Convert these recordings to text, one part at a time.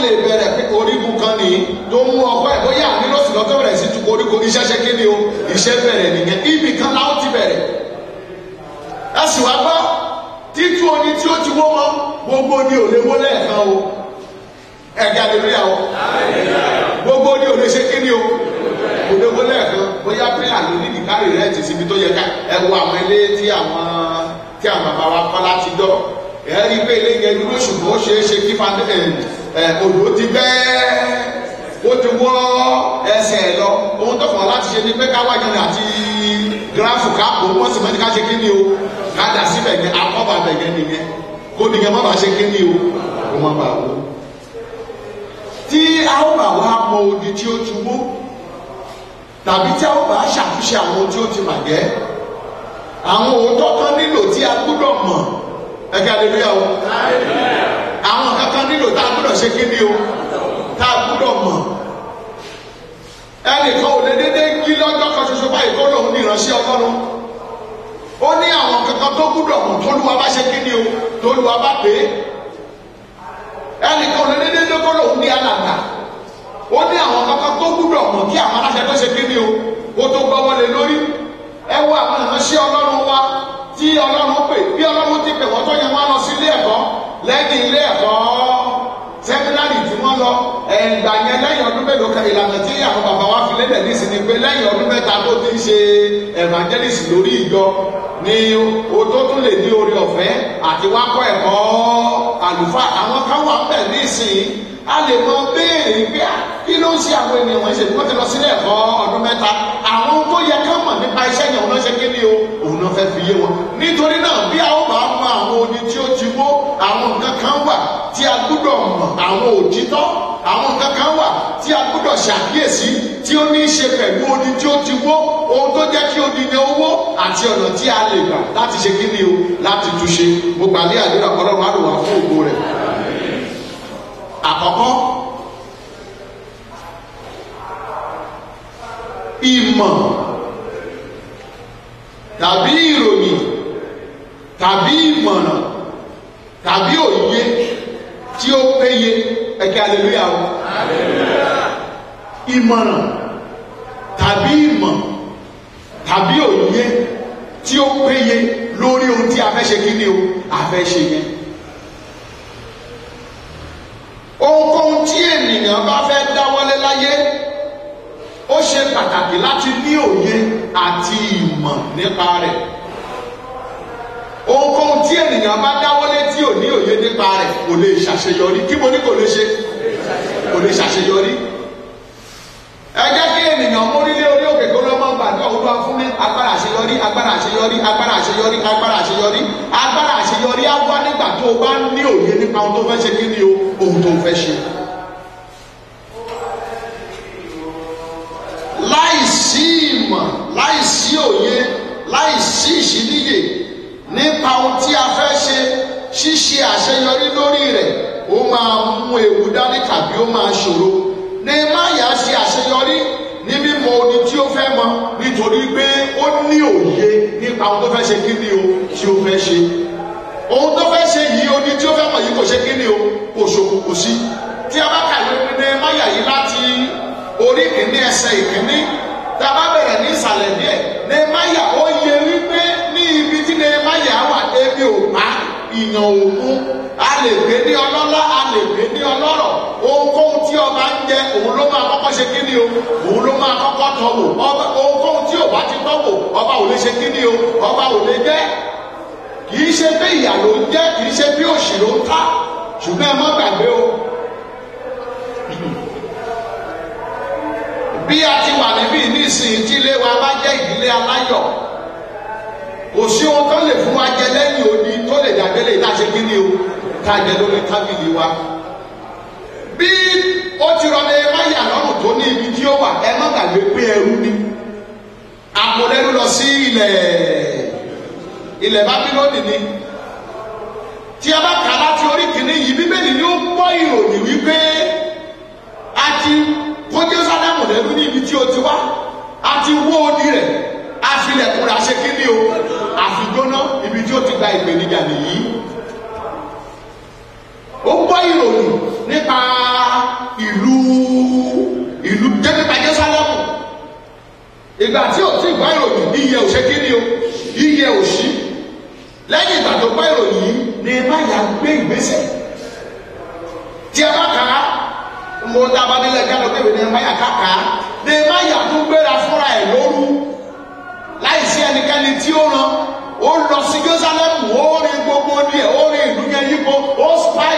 lè bẹ̀rẹ̀ pé orígun kan nìyí tó mú ọkọ ẹ̀ bóyá nínú òsì lọ́tọ́ bẹ̀rẹ̀ sí tu koríko iṣẹ́ ṣe kéde o iṣẹ́ bẹ̀rẹ̀ nìyẹn ibì kan láwọn ti bẹ̀rẹ̀. ẹ sì wá gbọ́ títú oní tí ó ti wó mọ́ gbogbo ni ò lè wó lẹ́ẹ̀kan o ẹ̀gẹ́ àdébíyà o gbogbo ni ò lè ṣe kéde o kò lè wó lẹ́ẹ̀kan bóyá pílà ló ní ìkárì rẹ̀ ti síbi tó yẹ ká ẹ wo àwọn ilé tí àwọn bàbá wa kọ́ láti dọ́ ẹ rí pé ilé yẹn dúró ṣùgbọ́n ó ṣeé ṣe kí odò ti bẹ́ẹ̀ ó ti wọ́ ẹsẹ̀ lọ ohun tó kàn láti ṣe ni pé káwájú ni àti gíráfù káàpù wọ́n sì mọ́ni ká ṣe kíni o ká dà síbẹ̀ yẹn akọ́bà bẹ̀ yẹn nìyẹn kó nìyẹn má bàa ṣe kíni o kó má bàa wó. tí a ó bá wá mọ odi tí ó ti wó tàbí tí a ó bá ṣàtúnṣe àwọn tí ó ti bàjẹ́ àwọn òótọ́ kan nílò tí a gbọ́dọ̀ mọ̀ ẹ̀ka àdébíyà o àwọn kankan nílò tá a gbọ́dọ̀ ṣe kíni o tá a gbọ́dọ̀ mọ̀ ẹnìkan ò lè dédé kí lọ́jọ́ kan ṣoṣo báyìí tó lòun ní ìránṣẹ́ Ọlọ́run ó ní àwọn kankan tó gbọ́dọ̀ mọ̀ tólúwa bá ṣe kíni o tólúwa bá pè é ẹnìkan ò lè dédé lóko lòun ní alàgbà ó ní àwọn kankan tó gbọ́dọ̀ mọ̀ kí àwọn aláṣẹ tó ṣe kíni o ó tó gbọ́ wọlé lórí ẹ wo àwọn ìránṣẹ́ Ọlọ́run wa tí Ọlọ́run pè bí Ọlọ́run ti pè wọ́n tó yẹ wọ́n lọ sí ilé ẹ̀kọ́ lẹ́yìn ilé ẹ̀kọ́ sẹ́mínárì tí wọ́n lọ ẹ̀ǹgbà yẹn lẹ́yìn ọdún mélòó kan ìlànà tí àwọn bàbá wa fi lédè nísìn ni pé lẹ́yìn ọdún mẹ́ta tó ti ń ṣe evangelist lórí ìjọ ni o tó tún lè ní oore ọ̀fẹ́ àti wá kọ́ ẹ̀kọ́ àlùfáà àwọn kan wà bẹ̀ nísìn a lè mọ béèrè pé kí ló ń ṣe àwọn ènìyàn wọ̀nyí ṣe bí wọ́n ti lọ sílé ẹ̀kọ́ ọdún mẹ́ta àwọn tó yẹ ká mọ̀ nípa iṣẹ́ yẹn òun náà ṣe kí ni o òun náà fẹ́ fi yé wọn nítorí náà bí a ó bá mọ àwọn odi tí ó ti wó àwọn nǹkan kan wà tí a gbọ́dọ̀ mọ̀ àwọn òtítọ́ àwọn nǹkan kan wà tí a gbọ́dọ̀ ṣàkíyèsí tí ó ní í ṣe pẹ̀lú odi tí ó ti wó ohun tó jẹ́ kí odi yẹn ó wó àti ọ̀nà tí a lè gbà láti ṣe kí ni o láti túnṣe mo gbàgbé àdúrà Ọlọ́run á lò wá fún ògo rẹ̀. Àkọ́kọ́ ìmọ̀ tàbí ìròyìn tàbí ìmọ̀ràn tàbí òye tí ó péye ẹ̀kẹ́ aleluya o ìmọ̀ràn tàbí ìmọ̀ tàbí òye tí ó péye lórí ohun tí a fẹ́ ṣe kí ni o a fẹ́ ṣe yẹn. Ohunkóhun tí ènìyàn bá fẹ́ dáwọ́lé láyé ó ṣe pàtàkì láti ní òye àti ìmọ̀ nípa rẹ̀. Ohunkóhun tí ènìyàn bá dáwọ́lé tí ò ní òye nípa rẹ̀ kò lè ṣàṣeyọrí. Kí mo ní kò lè ṣe? Kò lè ṣàṣeyọrí. Ẹ jẹ́ kí ènìyàn mórílé orí òkè kó lọ́mọ gbàdúrà Olúwa fún mi agbára àṣeyọrí agbára àṣeyọrí agbára àṣeyọrí agbára àṣeyọrí agbára àṣeyọrí á wá nígbà tó o bá ní òye nípa ohun tó fẹ́ ṣe kí ni o ohun tó fẹ́ ṣe. Láìsí ìmọ̀ láìsí òye láìsí ìṣíníyè nípa ohun tí a fẹ́ ṣe ṣíṣe àṣeyọrí lórí rẹ̀ ó máa mú ewu dání tàbí ó máa ṣòro. Nehemiah ṣe àṣeyọrí ní mímọ̀ odi tí ó fẹ́ mọ̀ nítorí pé ó ní òye nípa ohun tó fẹ́ ṣe kí ni o tí ó fẹ́ ṣe. Ohun tó fẹ́ ṣe yìí odi tí ó fẹ́ mọ̀ yìí kò ṣe kí ni o kò ṣòkò kò sí. Tí a bá kàwé pé Nehemiah yìí láti orí kìíní ẹsẹ̀ ìkíní tá a bá bẹ̀rẹ̀ ní ìsàlẹ̀ díẹ̀ Nehemiah ó yẹ wípé ní ibi tí Nehemiah wà ebi ò pa ìyàn òkun a lè gbé ní ọlọ́lá a lè gbé ní ọlọ́rọ̀ ohunkóhun tí ọba ń jẹ òun ló máa kọ́kọ́ ṣe kí ni o òun ló máa kọ́kọ́ tọ́ wò ohunkóhun tí ò bá ti tọ́ wò ọba ò lè ṣe kí ni o ọba ò lè jẹ́ kì í ṣe bí ìyà ló ń jẹ́ kì í ṣe bí òṣì ló ń ta ṣùgbọ́n ẹ má gbàgbé o bí a ti wà níbí nísìnyí tí ilé wa bá jẹ́ ìdílé aláyọ̀ kò sí ohun tó lè fún wa jẹ lẹ́yìn odi tó lè dàgbé lè dá ṣe kí ni o ká jẹ lórí tábìlì wa bí ó ti rọ Nehemiah lọ́rùn tó ní ibi tí ó wà ẹ má gbàgbé pé ẹrú ni àpòlẹ́rú lọ sí ilẹ̀ Bábílónì ni tí a bá kà láti orí kìíní yìí Bíbélì ni ó gbọ́ ìròyìn wípé a ti kó Jerusalem lẹ́rú ní ibi tí ó ti wá a ti wó odi rẹ̀ àfilẹ̀kùn rà ṣe kí ni o àfigbóná ibi tí ó ti gba ìpèníjà nìyí ó gbọ́ ìròyìn nípa ìgbà tí ò tí gbọ́ ìròyìn iye ò ṣe kí ni o iye ò sí lẹ́yìn ìgbà tó gbọ́ ìròyìn yìí ni Nehemiah gbé ìgbésẹ̀ tí a bá kà á mo dábàá nílẹ̀ gánà pé Nehemiah kàkà Nehemiah tún gbéra fúnra ẹ̀ lóru láìsí ẹnikẹ́ni tí ó rán ó lọ sí Jerusalem ó rin gbogbo ní ẹ̀ ó rin ìlú yẹn yípo ó spy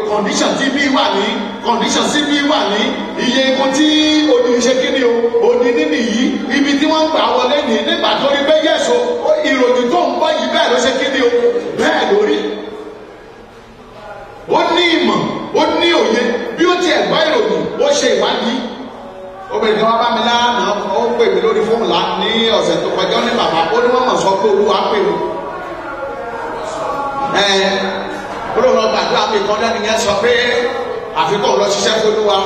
condition tí bí wà ní condition sí bí wà ní iye ikú tí odi ṣe kíni o odi nínú yìí ibi tí wọ́n ń gbà wọlé ní nígbà tó rí pé yẹ̀sọ ìròyìn tó ń gbọ́ yìí bẹ́ẹ̀ ló ṣe kíni o bẹ́ẹ̀ lórí ó ní ìmọ̀ ó ní òye bí ó tiẹ̀ gbọ́ ìròyìn ó ṣe ìwádìí obìnrin kan wá bá mi lánàá ó pè mí lórí fóònù ní ọ̀sẹ̀ tó kọjá ó ní bàbá ó ní wọ́n mọ̀ sọ pé Olúwa pè mí olóòrò gbàdúrà mi kan dání yẹn sọ pé àfikún lọ ṣiṣẹ́ fÓlúwa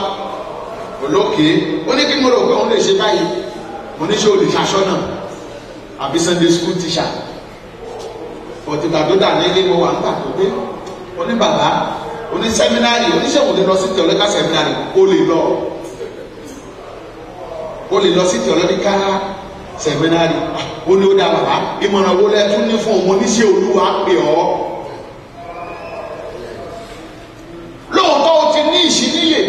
olókè ó ní kí mo rò pé òun lè ṣe báyìí mo ní ṣe olùṣàṣọ́nà àbí Sunday school teacher òtítà tó dà ní ilé mo wà nígbà tó dé ó ní bàbá ó ní sẹ́mínárì oníṣègùn lè lọ sí theological seminary ó lè lọ sí theological seminary ó ní ó dá bàbá ìmọ̀ràn wo lẹ tún ní fún òun oníṣẹ́ Olúwa pè ọ́ lóòótọ́ o ti ní ìṣíníyè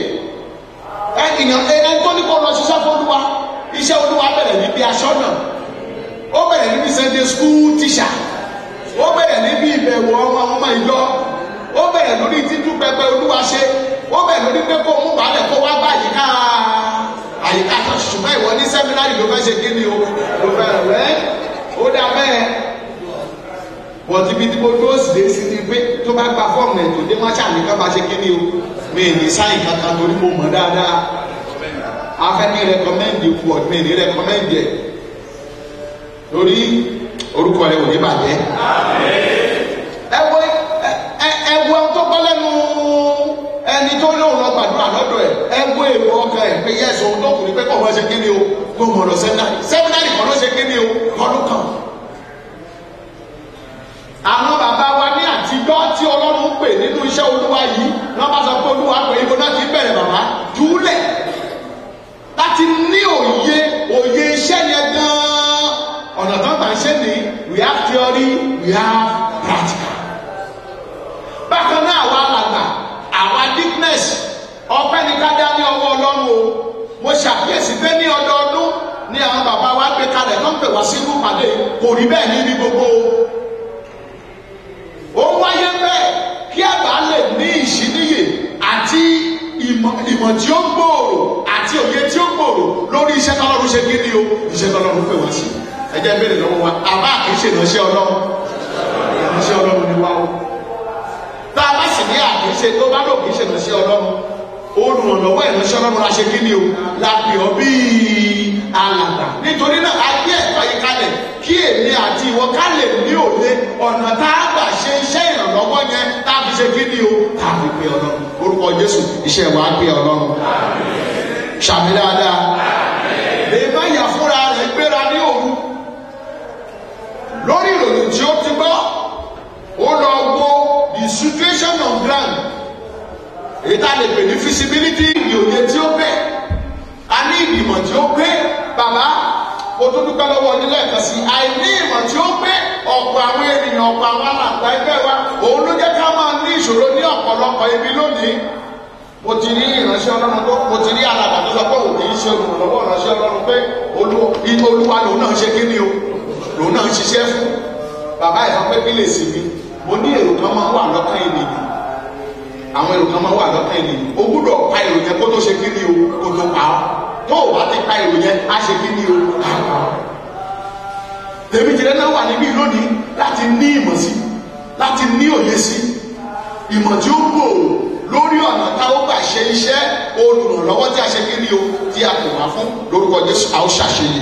ẹni tó ní kó lọ ṣiṣẹ́ fÓlúwa iṣẹ́ Olúwa bẹ̀rẹ̀ níbi aṣọ́nà ó bẹ̀rẹ̀ níbi Sunday school teacher ó bẹ̀rẹ̀ níbi ìbẹ̀wò ọmọ ìjọ ó bẹ̀rẹ̀ lórí títú pẹpẹ Olúwa ṣe ó bẹ̀rẹ̀ lórí pé kó mú balẹ̀ kó wá bá àyíká kan ṣùgbọ́n ìwọ ní sẹ́mínárì ló fẹ́ ṣe kí ni o ló fẹ́ rẹ̀ ó dá bẹ́ẹ̀ wọ́n ti bí tí mo dúró sí lé sí ni pé tó bá gba fọ́ọ̀mù ẹ̀ tó dé máṣá nìkan bá ṣe kí ni o mi ní sáyìn kankan torí mo mọ̀ dáadáa afẹ́ ní rẹ́kọ́mẹ́ndì wọ́ọ̀dù mi ní rẹ́kọ́mẹ́ndì ẹ̀ lórí orúkọ rẹ̀ ò ní bàjẹ́. ẹ wo tó gbọ́ lẹ́nu ẹni tó lóun lọ gbàdúrà lọ́dọ̀ ẹ̀ ẹ wo èrò ọkàn ẹ̀ pé yẹ́sọ̀ ohun tó kù ní pé kọ́ wọ́n ṣe kí ni o kó mọ̀ lọ sẹ́mínárì kan ló ṣe kí ni o kọ́dún kan. àwọn bàbá wa ní àtijọ́ tí Ọlọ́run pè nínú iṣẹ́ Olúwa yìí wọ́n bá sọ pé Olúwa pè ibo náà ti bẹ̀rẹ̀ bàbá jùlẹ̀ láti ní òye iṣẹ́ yẹn gan-an ọ̀nà tó ń gbà ń ṣe ní we have theory we have practical. bákan náà àwa alàgbà àwa dickness ọpẹ́ ní ká dá ní ọwọ́ Ọlọ́run o mo ṣàkíyèsí pé ní ọdọọdún ní àwọn bàbá wa gbé kalẹ̀ tó ń pè wá sí irú pàdé kò rí bẹ́ẹ̀ níbi gbogbo ó wáyé bẹ́ẹ̀ kí àgbà lè ní ìṣíníyè àti ìmọ̀ tí ó gbòòrò àti òye tí ó gbòòrò lórí iṣẹ́ tọ́lọ́run ṣe kí ni o iṣẹ́ tọ́lọ́run pè wá sí ẹ jẹ́ béèrè lọ́wọ́ wa àbá àkíṣe ìránṣẹ́ Ọlọ́run ìránṣẹ́ Ọlọ́run ni wá o tá a bá sì ní àkíṣe tó bá lò kíṣe ìránṣẹ́ Ọlọ́run olùrànlọ́wọ́ ìránṣẹ́ Ọlọ́run la ṣe kí ni o la pè ọ́ bíi alàgbà nítorí náà a gbé ẹ̀tọ́ yìí kalẹ̀ kí èmi àti ìwọ ká lè ní òye ọ̀nà tá a gbà ṣe iṣẹ́ ìrànlọ́wọ́ yẹn tá a fi ṣe kí ni o tá a fi pè Ọlọ́run orúkọ Jésù iṣẹ́ wa pè Ọlọ́run ṣàmì dáadáa lè má yà fúnra rẹ̀ gbéra ní òru lórí ìròyìn tí ó ti gbọ́ ó lọ wo the situation on ground èyí tá a lè pè ní feasibility ìyòye tí ó pẹ́ a ní ìgbìmọ̀ tí ó pé bàbá o tó dúpẹ́ lọ́wọ́ ọdún lẹ́ẹ̀kan sí àìní ìmọ̀ tí ó pé ọ̀pọ̀ àwọn ènìyàn ọ̀pọ̀ àwọn alàgbà ẹgbẹ́ wa òun ló jẹ́ ká máa ní ìṣòro ní ọ̀pọ̀lọpọ̀ ibi lónìí mo ti rí ìránṣẹ́ Ọlọ́run tó mo ti rí alàgbà tó sọ pé òun kì í ṣe olùrànlọ́wọ́ ìránṣẹ́ Ọlọ́run pé Olúwa lòun náà ṣe kí ni o lòun náà ń ṣiṣẹ́ fún bàbá ìfọ́ pé kí lè sí mi mo ní èrò kan máa ń wà lọ́kàn ènìyàn àwọn èrò kan máa ń wà lọ́kàn ènìyàn o gbúdọ̀ pa èrò yẹn kó tó ṣe kí ni o kó tó pa ọ́ tó o bá ti pa èrò yẹn á ṣe kí ni o àpá tèmi jẹrẹ náà wà níbí lónìí láti ní ìmọ̀ sí láti ní òye sí ìmọ̀ tí ó gbòòrò lórí ọ̀nà tá ó gbà ṣe iṣẹ́ olùrànlọ́wọ́ tí a ṣe kí ni o tí a pè wá fún lórúkọ Jésù a ó ṣàṣeyè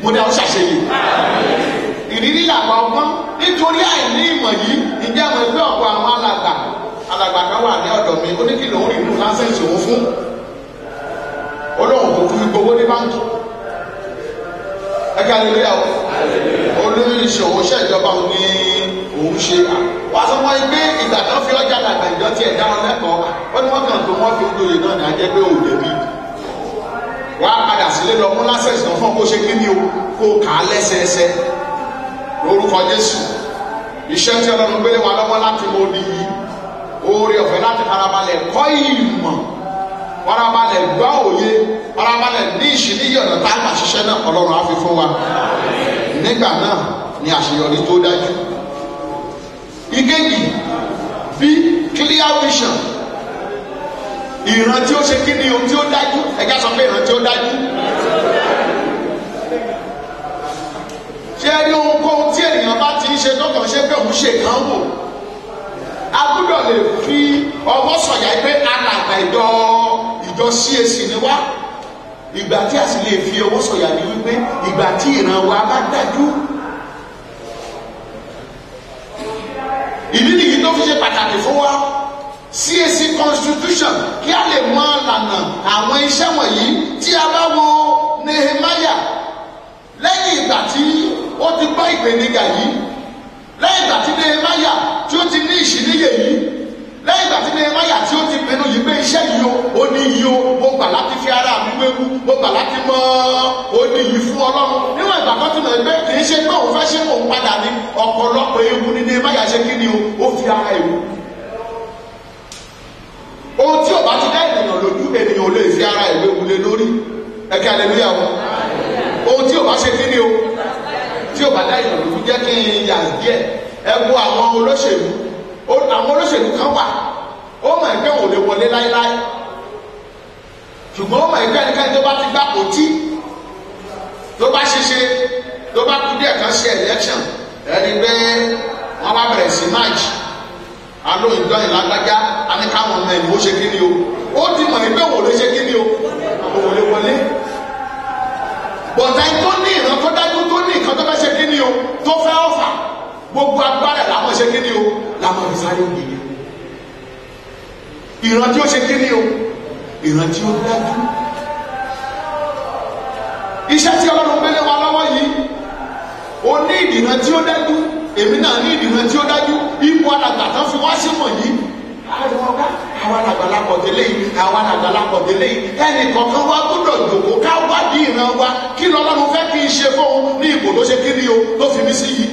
mo ní a ó ṣàṣeyè ìrírí làgbà ọgbọ́n nítorí àìní ìmọ̀ yìí ìjẹ́ àwọn ẹgbẹ́ ọ̀pọ̀ àwọn alàgbà kan wà ní ọ̀dọ̀ mi ó ní kí lòun rí inú láńsẹ̀sì òun fún olóhùn kò fún gbowó ní báńkì ẹgbẹ́ alẹ́lẹ́yà olórí ìṣòwò ṣèjọba òun ní òun ṣe wá sọ wọ́n gbé ìgbà tó fi ọjà làgbà ìjọ tí ẹ̀ dáhùn lẹ́kọ̀ọ́ ó ní wọ́n kàn tó wọ́n fi olóyè náà ní ajẹ́ pé òun débi wá padà sílé lọ mú lásẹ̀sì náà fún kó ṣe kí ni o kó kà á lẹ́sẹẹsẹ lórúkọ Jésù. Iṣẹ́ tí Ọlọ́run gbélé wa lọ́wọ́ láti mọ odi yìí, oore ọ̀fẹ́ láti farabalẹ̀ kọ́ ìmọ̀, farabalẹ̀ gbọ́ òye, farabalẹ̀ ní ìṣìníyè ọ̀nà tá a gbà ṣiṣẹ́ náà Ọlọ́run á fi fún wa. Nígbà náà ni àṣeyọrí tó dájú. Ìkejì, bí clear vision, ìran tí ó ṣe kí ni ohun tí ó dájú, ẹ̀já sọ pé ìran tí ó dájú. Ṣé rí ohunkóhun tí ènìyàn bá ti ń ṣe tó kàn ṣe pé òun ṣe kàn wò, a gbọ́dọ̀ lè fi ọwọ́ sọ̀yà pé alàgbà ìjọ CAC ni wá. Ìgbà tí a sì lè fi ọwọ́ sọ̀yà ni wípé ìgbà tí ìran wa bá dájú. Ìdí nìyí tó fi ṣe pàtàkì fún wa CAC constitution kí a lè mọ àlànà àwọn iṣẹ́ wọ̀nyí. Tí a bá wo Nehemiah, lẹ́yìn ìgbà tí ó ti gbọ́ ìpèníjà yìí, lẹ́yìn ìgbà tí Nehemiah tí ó ti ní ìṣìníyè yìí, lẹ́yìn ìgbà tí Nehemiah tí ó ti pinnu yìí pé iṣẹ́ yìí ó ní yìí ó, mo gbà láti fi ara mi wéwu, mo gbà láti mọ òní yìí fún Ọlọ́run. Níwọ̀n ìgbà kan tí mo gbé kì í ṣe pé òun fẹ́ ṣe kó òun padà ní ọ̀pọ̀lọpọ̀ ewu ní Nehemiah ṣe kí ni ó fi ara ewu. Ohun tí ò bá ti dá ènìyàn lójú, ènìyàn ò lè fi ara ìwé wulẹ̀ lórí. Ẹ̀kẹ́ hallelujah wọn. Ohun tí ò bá ṣe kí ni o, tí ò bá dá ènìyàn lójú, jẹ́ kí n yà díẹ̀. Ẹ wo àwọn olóṣèlú, àwọn olóṣèlú kan wà, ó mọ̀ ẹgbẹ́ òun lè wọlé láéláé, ṣùgbọ́n ó mọ̀ ẹgbẹ́ ẹnikẹ́ni tó bá ti gbà kò tí, tó bá ṣeṣe, tó bá kú díẹ̀ kan ṣe election, ẹni pé wọ́n bá bẹ̀rẹ̀ sí máàjì, alóyún ìjọyìn lágbájá, a ní káwọn ọmọ ẹni ó ṣe kí ni o, ó ti mọ̀ ẹgbẹ́ òun lè ṣe kí ni o, òun lè wọlé. Bọ̀dá tó ní ìran tó dájú, tó ní nǹkan tó fẹ́ ṣe kí ni o, tó fẹ́ ọ̀fà, gbogbo agbára làwọn ṣe kí ni o, làwọn fi sáré ògìdì. Ìran tí ó ṣe kí ni o, ìran tí ó dájú. Iṣẹ́ tí Ọlọ́run gbélé wa lọ́wọ́ yìí, ó ní ìdìran tí ó dájú, èmi náà ní ìdìran tí ó dájú. Ipò alàgbà tán fi wá sí wọ̀nyí, àwọn àgbàlagbọ̀ tẹ́lẹ̀ yìí, àwọn àgbàlagbọ̀ tẹ́lẹ̀ yìí, ẹnì kọ̀ọ̀kan wá gbọ́dọ̀ jòkó ká wádìí ìran wa, kí l'Ọlọ́run fẹ́ kí n ṣe fóun ní ipò tó ṣe kí ni o, tó fi mí sí yìí.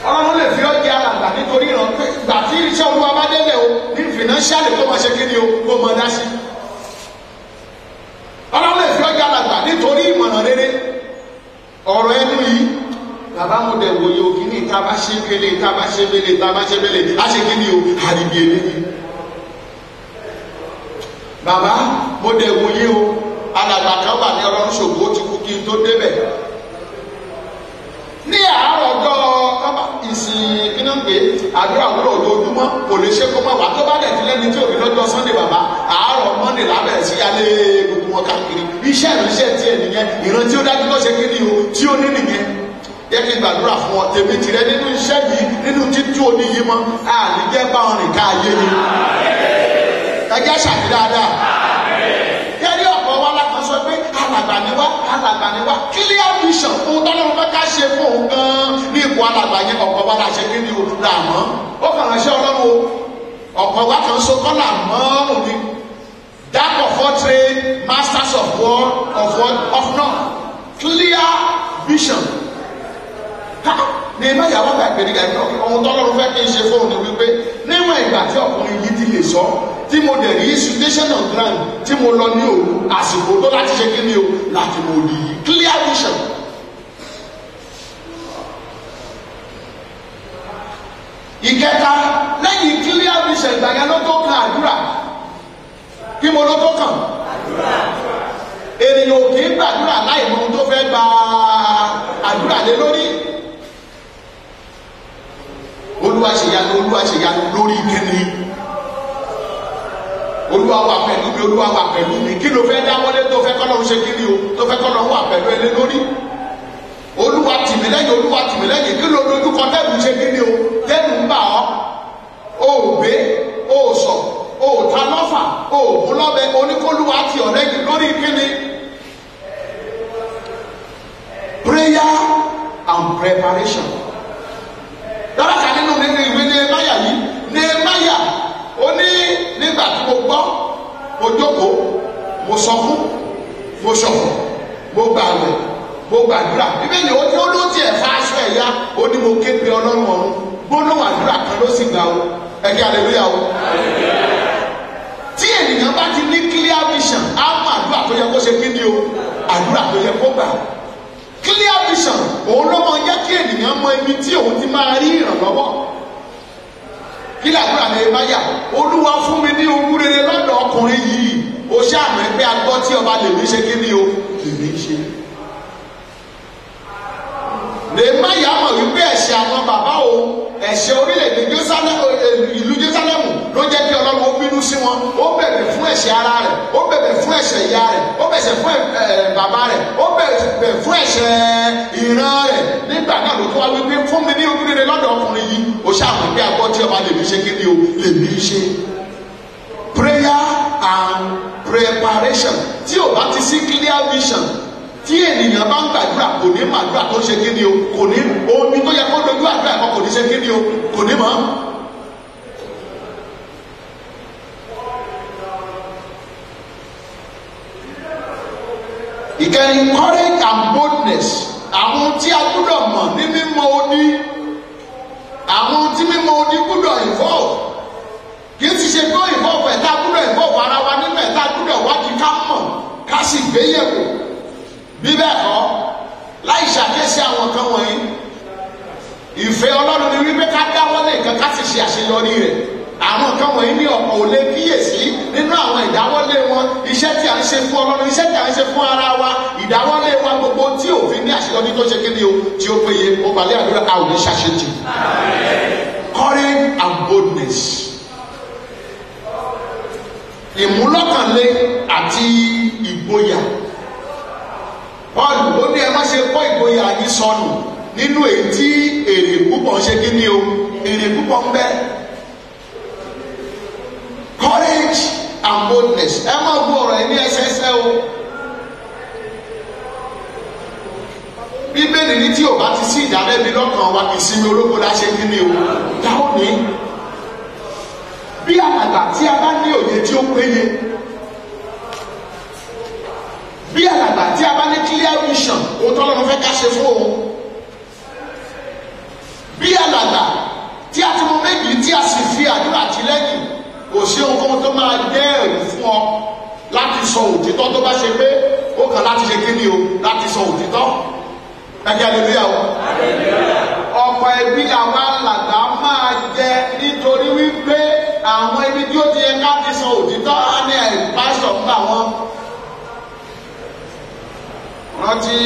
Ọlọ́run lè fi ọ́ jẹ́ alàgbà nítorí ìran pé ìgbà tí iṣẹ́ Olúwa bá délẹ̀ o, ní fìnáṣíàlì tó máa ṣe kí ni o, kó máa dá sí. Ọlọ́run lè fi ọ́ jẹ́ alàgbà nítorí ìmọ̀ràn rere. Ọ̀rọ̀ ẹnu yìí, bàbá mo dẹ̀ wòye òkì ní ìta bá ṣe kélé, ìta bá ṣe mélé, ìta bá ṣe mélé, á ṣe kí ni o, àdìbì eléyìí. Bàbá mo dẹ̀ wòye o, alàgbà kan wà ní Ọlọ́run ṣògo, ó ti kú kí n tó débẹ̀. Ní àárọ̀ ọjọ́ ìsìn kíná pé àdúrà òwúrọ̀ ojoojúmọ́ kò lè ṣe kó má wà, tó bá dẹ̀ ti lẹ́ni tí òbí lọ́jọ́ Sunday bàbá, àárọ̀ Monday lábẹ̀rẹ̀ sí yálé gbogbo wọn káàkiri. Iṣẹ́ ìránṣẹ́ tiẹ̀ nìyẹn, ìran tí ó dájú lọ́ṣẹ́ kí ni o, tí ó ní nìyẹn. Jẹ́ kí n gbàdúrà fún ọ, tèmi tìrẹ nínú iṣẹ́ yìí, nínú títú òní yìí mọ́, àníjẹ́ bá wọn rìn ká ayé ni. Ẹ jẹ́ ṣàmì dáadáa. Kẹ́rí ọ̀pọ̀ wa lákan sọ pé alàgbà ni wá, alàgbà ni wá. Clear vision fún tọ́lọ́run fẹ́ ká ṣe fún òun gan-an ní ipò alàgbà yẹn, ọ̀pọ̀ wa la ṣe kí ni o, là mọ́. Ó kàn ránṣẹ́ Ọlọ́run o, ọ̀pọ̀ wa kan so kọ́ là mọ́ òní. Jack of all trade, masters of war, of none. Clear vision. Ní ẹgbẹ́ ìyàwó àgbà ìpèníjà ìtọ́kì, ohun tọ́lọ́run fẹ́ kí n ṣe fóun ni wípé níwọ̀n ìgbà tí ọkùnrin yìí ti lè sọ, tí mo dẹ̀ rí situation on ground, tí mo lọ ní òru, àsìkò tó láti ṣe kí ni o, láti mo rí yìí. Clear vision. Ìkẹta, lẹ́yìn clear vision, ìgbà yẹn ló tó kan àdúrà. Kí mo ló tó kàn? Ènìyàn ò kì í gbàdúrà láì mọ ohun tó fẹ́ gba àdúrà lé lórí. Olúwa ṣèyanu lórí kíni. Olúwa wà pẹ̀lú mi, Olúwa wà pẹ̀lú mi. Kí ló fẹ́ dáwọ́lé tó fẹ́ k'Ọlọ́run ṣe kíni o, tó fẹ́ k'Ọlọ́run wà pẹ̀lú ẹni lórí. Olúwa tì mí lẹ́yìn, Olúwa tì mí lẹ́yìn. Kí ló dojú kọ tẹ́lù ṣe kíni o, tẹ́lù ń bà ọ́. O ò gbé, o ò sọ, o ò ta lọ́fà, o ò mú lọ́bẹ, oníkólúwa ti ọ̀ lẹ́yìn lórí kíni. Prayer and preparation. Dára kan nínú ìwé Nehemiah yìí, Nehemiah ó ní nígbà tí mo gbọ́ mo jókòó mo sọkún mo ṣọ̀fọ̀ mo gbààwẹ̀ mo gbàdúrà bíbélì ó tí ó ló tiẹ̀ fa aṣọ ẹ̀yà ó ní mo ké pe ọlọ́run ọ̀run gbólóhùn àdúrà kan ló sì gbà ó ẹ̀kẹ́ hallelujah o. tí ènìyàn bá ti ní clear vision á mọ àdúrà tó yẹ kó ṣe kí ni o àdúrà tó yẹ kó gbà. clear vision òun ló máa jẹ́ kí ènìyàn mọ ibi tí òun ti máa rí ìrànlọ́wọ́. kí làdúrà lè má yà olúwa fún mi ní ogún rere lọ́dọ̀ ọkùnrin yìí o ṣáàmù ẹgbẹ́ agbọ́ tí ọba lè ní ṣe kí ni o lè ní ṣe. lè má yà mọ̀ wípé ẹ̀ṣẹ̀ àwọn bàbá o ẹ̀ṣẹ̀ orílẹ̀-èdè ìlú Jerúsálẹ́mù ló jẹ́ kí Ọlọ́run ó bínú sí wọn ó bẹ̀bẹ̀ fún ẹ̀ṣẹ̀ ara rẹ̀ ó bẹ̀bẹ̀ fún ẹ̀ṣẹ̀ ìyá rẹ̀ ó bẹ̀ṣẹ̀ fún bàbá rẹ̀ ó bẹ̀bẹ̀ fún ẹ̀ṣẹ̀ ìran rẹ̀ nígbà náà ló tó wá wípé fún mi ní ojú rere lọ́dọ̀ ọkùnrin yìí ó ṣàmù pé agbọ́ tí ọba lè ní ṣe kíni o lè ní ṣe. prayer and preparation tí ò bá ti sí clear vision tí ènìyàn bá ń gbàdúrà kò ní màdúrà tó ṣe kíni o kò ní omi tó yẹ kó dojú àdúrà ẹ̀kọ́ kò ní ṣe kíni o kò ní mọ́. ìkẹyìn courage and boldness àwọn tí a gbúdọ̀ mọ̀ ní mímọ̀ odi àwọn tí mímọ̀ odi gbúdọ̀ involve kì í ti ṣe tó involve ẹ̀ta gbúdọ̀ involve ara wa nínú ẹ̀ta gbúdọ̀ wádìí ká mọ̀ ká sì gbé yẹ̀wò bí bẹ́ẹ̀ kọ́ láì ṣàkíyèsí àwọn kan wọ̀nyí ìfẹ́ Ọlọ́run ni wípé ká dáwọ́lé nǹkan ká sì ṣe àṣeyọrí rẹ̀ àwọn kan wọ̀nyí ní ọ̀pọ̀ ò lè kíyèsí nínú àwọn ìdáwọ́lé wọn iṣẹ́ tí a ń ṣe fún Ọlọ́run iṣẹ́ tí a ń ṣe fún ara wa ìdáwọ́lé wa gbogbo tí òfin ní àṣeyọrí tó ṣe kéde o tí ó péye ó balẹ̀ àdúrà a ò ní ṣàṣetì. Courage and boldness ìmúlọ́kànlé àti ìgboyà. Paul ó ní ẹ má ṣe kó ìgboyà yín sọnù nínú èyí tí èrè púpọ̀ ṣe kí ni o èrè púpọ̀ ń bẹ. Courage and boldness ẹ má gbọ́ ọ̀rọ̀ ẹ ní ẹsẹsẹ o. Bíbélì ní tí ò bá ti sí ìdálẹ́bi lọ́kàn wa ìsinmi ológo la ṣe kí ni o dáhùn ní. Bí àgbàgbà tí a bá ní òye tí ó péye bí alàgbà tí a bá ní clear vision òun tọ́lọ́run fẹ́ ká ṣe fún òun bí alàgbà tí a ti mọ méjì tí a sì fi àdúrà tì lẹ́yìn kò sí ohunkóhun tó máa jẹ́ ẹ̀rù fún ọ láti sọ òtítọ́ tó bá ṣe pé ó kàn láti ṣe kíni o láti sọ òtítọ́ ẹgbẹ́ hallelujah o. ọ̀pọ̀ ẹbí àwọn alàgbà máa jẹ nítorí wípé àwọn ibi tí ó ti yẹ ká ti sọ òtítọ́ á ní pásítọ̀ ń bà wọ́n. Rántí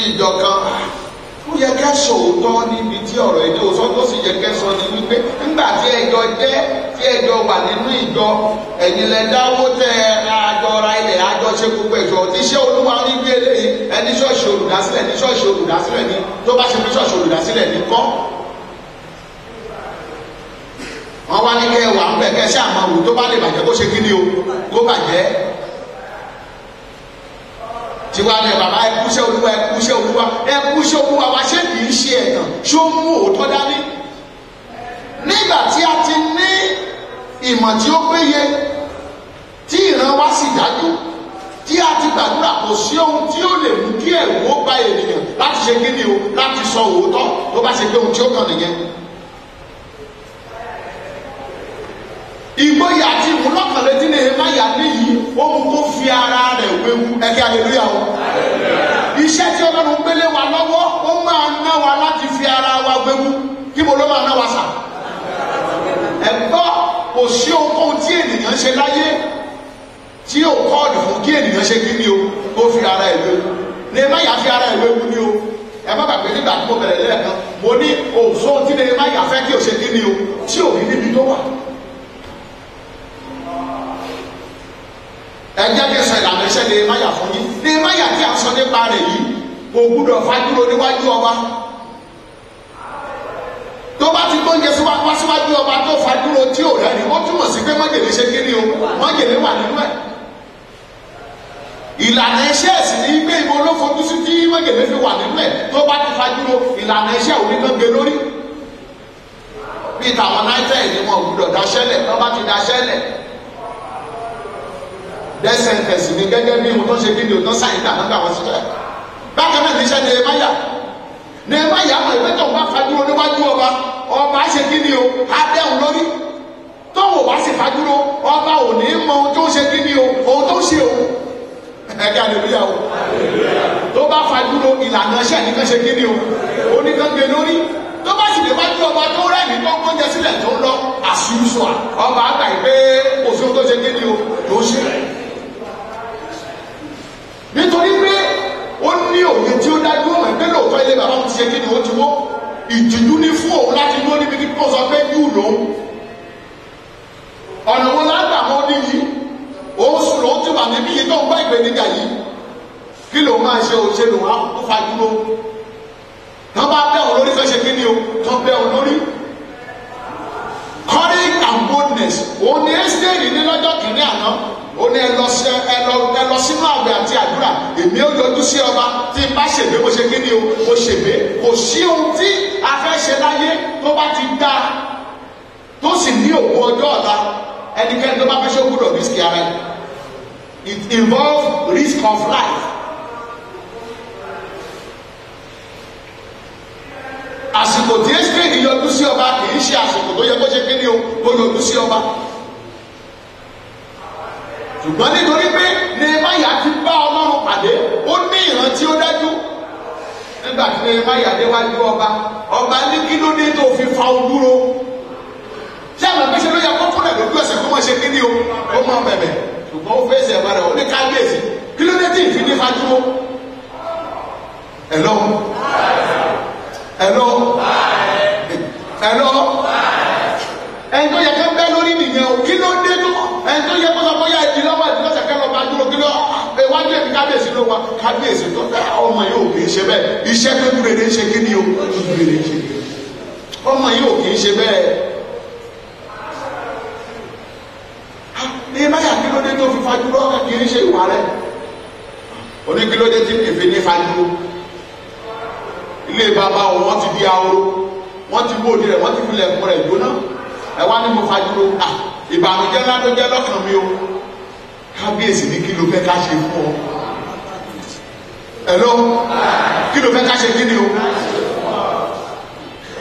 ìjọ kan ó yẹ kẹ́ sòótọ́ níbi tí ọ̀rọ̀ èdè òsán tó sì yẹ kẹ́ sọ ni wípé nígbà tí ẹjọ́ jẹ́ tí ẹjọ́ wà nínú ìjọ ẹ̀yin lẹ dáwó tẹ àjọ ra ilẹ̀ àjọ ṣe gbogbo ẹ̀jọ́ tí iṣẹ́ Olúwa ní bí eléyìí ẹni ṣọ́ọ̀ṣì olùdásílẹ̀ ní ṣọ́ọ̀ṣì olùdásílẹ̀ ní tó bá ṣe fi ṣọ́ọ̀ṣì olùdásílẹ̀ ní kọ́. wọ́n wá ní kẹ́ wà ń bẹ̀ kẹ́ ṣe àmọ́ òwú tó bá lè bàjẹ́ kó ṣe kí ni o kó bàjẹ́. Tiwa ní bàbá ẹkúṣẹ́ Olúwa ẹkúṣẹ́ Olúwa ẹkúṣẹ́ Olúwa wa ṣé kì í ṣe ẹ̀tàn ṣó mú òótọ́ dání. Nígbà tí a ti ní ìmọ̀ tí ó péye tí ìran wa sì dájú tí a ti gbàdúrà kò sí ohun tí ó lè mú kí ẹ̀rù ó bá ènìyàn láti ṣe kíni o láti sọ òótọ́ tó bá ṣe pé ohun tí ó kàn nìyẹn. Ìgboyà àti ìmúlọ́kànlé tí Nehemiah níyì ó mú kó fi ara rẹ̀ wéwu ẹ̀kẹ́ hallelujah o. Iṣẹ́ tí Ọlọ́run gbélé wa lọ́wọ́ ó máa ná wa láti fi ara wa wéwu kí mo ló máa ná wa sà. Ẹ̀gbọ́ kò sí ohunkóhun tí ènìyàn ṣe láyé tí ò kọ́ọ̀dù fún kí ènìyàn ṣe kí ni o kó fi ara ẹ̀ wéwu. Nehemiah fi ara ẹ̀ wéwu ni o. Ẹ má gbàgbé nígbà tí mo bẹ̀rẹ̀ lẹ́ẹ̀kan mo ní òṣòwò tí Nehemiah fẹ́ kí o ṣe kí ni o tí ò ní níbi tó wà. Ẹ jẹ́ kí n sọ ìlànà iṣẹ́ Nehemiah fún yín. Nehemiah tí a sọ nípa rẹ̀ yìí kò gbúdọ̀ fajúro níwájú ọba. Tó bá ti gbóúnjẹ wá síwájú ọba tó fajúro tí ò rẹ́rìn ó túmọ̀ sí pé májèlé ṣe kíni o májèlé wà nínú ẹ̀. Ìlànà iṣẹ́ ẹ̀sìn ní gbé ìbò ló fojú sí tí májèlé fi wà nínú ẹ̀ tó bá ti fajúro ìlànà iṣẹ́ òní kan gbé lórí. Bí tàwọn náírà ni wọn ò gbúdọ̀ daṣẹ́lẹ̀ tó bá ti daṣẹ́lẹ̀. death sentence ní gẹ́gẹ́ bí ohun tó ṣe kí ni o tó sáyìn tà nígbà wọn ṣiṣẹ́. Bákan náà níṣẹ́ Nehemiah mọ̀ ìwé tó ń bá fajúro níwájú ọba ṣe kí ni o adéhùn lórí tó wò wá sí fajúro ọba ò ní mọ ohun tó ṣe kí ni o ohun tó ṣe o ẹ̀ka àlèlúyà o tó bá fajúro ìlànà iṣẹ́ nìkan ṣe kí ni o oníkange lórí tó bá sì lè wájú ọba tó rẹ́ni tó gbọ́njẹ sílẹ̀ tó ń lọ àṣìṣọ́ ọba àgbà ìpé òṣù tó ṣe kí ni o tó ṣe nítorí pé ó ní òye tí ó dájú ọmọ ẹgbẹ́ lóòótọ́ ilé bàbá wọn ti ṣe kí ni ó ti wó ìtìjú ní fún òun láti dúró níbi kí kó sọ pé yóò lòun ọ̀nà wọn lágbà wọn níyì òun sùn lòun ti wà níbí yìí tó ń bá ìgbéniga yìí kí lòun máa ṣe òṣèlú wa kó fajúro tán bá bẹ́ òun lórí fẹ́ ṣe kí ni o tán bẹ́ òun lórí courage and boldness òun ni ẹ́sítẹ́ẹ̀lì ní lọ́jọ́ kìíní àná ó ní ẹ lọ sínú àwẹ̀ àti àdúrà èmi ó yọjú sí ọba tí n bá ṣègbè mo ṣe kí ni o mo ṣègbè kò sí ohun tí a fẹ́ ṣe láyé tó bá ti dá tó sì ní òkú ọjọ́ ọ̀la ẹnikẹ́ni tó bá fẹ́ ṣe ó gbúdọ̀ risk ara ẹ̀ it involves risk of life. Àsìkò tí ẹ́sìkèdì yọjú sí ọba kì í ṣe àsìkò tó yẹ kó ṣe kí ni o kó yọjú sí ọba ṣùgbọ́n nítorí pé Nehemiah ti bá Ọlọ́run pàdé ó ní ìran tí ó dájú nígbà tí Nehemiah déwájú ọba ní kí ló dé tó fi fa ojúro ṣé àwọn akẹ́ṣẹ́ ló yẹ kó fúnlẹ̀ lójú ẹsẹ̀ kó mọ̀ ṣe kí ni o ó mọ̀ bẹ̀bẹ̀ ṣùgbọ́n ó fèsì ẹ̀bá rẹ̀ ó ní kábíyèsí kí ló dé tí ìfi ní fajúro ẹ̀lọ́ ẹni tó yẹ kó bẹ́ lórí nìyẹn o kí ló dé tó ẹni tó yẹ kó sọ bóyá ìdí lọ́wọ́ ìdí lọ́sẹ̀ kẹ́ lọ́ba dúró kí ló iwájú ẹ̀mí kábíyèsí ló wá kábíyèsí tó bẹ́ ọmọ yìí ò kì í ṣe bẹ́ẹ̀ iṣẹ́ tó dúró lè ṣe kí ni o dúró lè ṣe ọmọ yìí ò kì í ṣe bẹ́ẹ̀. ní báyà kí ló dé tó fi fajúrò kì í ṣe ìwà rẹ̀ oní kí ló dé tí kìí fi ní fajúrò ilé bàbá wọn ti di ahoro wọn ti bóde rẹ̀ wọn ti fi lẹ̀kùn rẹ̀ jóná ẹ wá ní mo fajúrò ìbànújẹ́ ńlá ló jẹ́ lọ́kàn mi o kábíyèsí ní kí ló fẹ́ ká ṣe fún ọ ẹ̀lọ́ kí ló fẹ́ ká ṣe kí ni o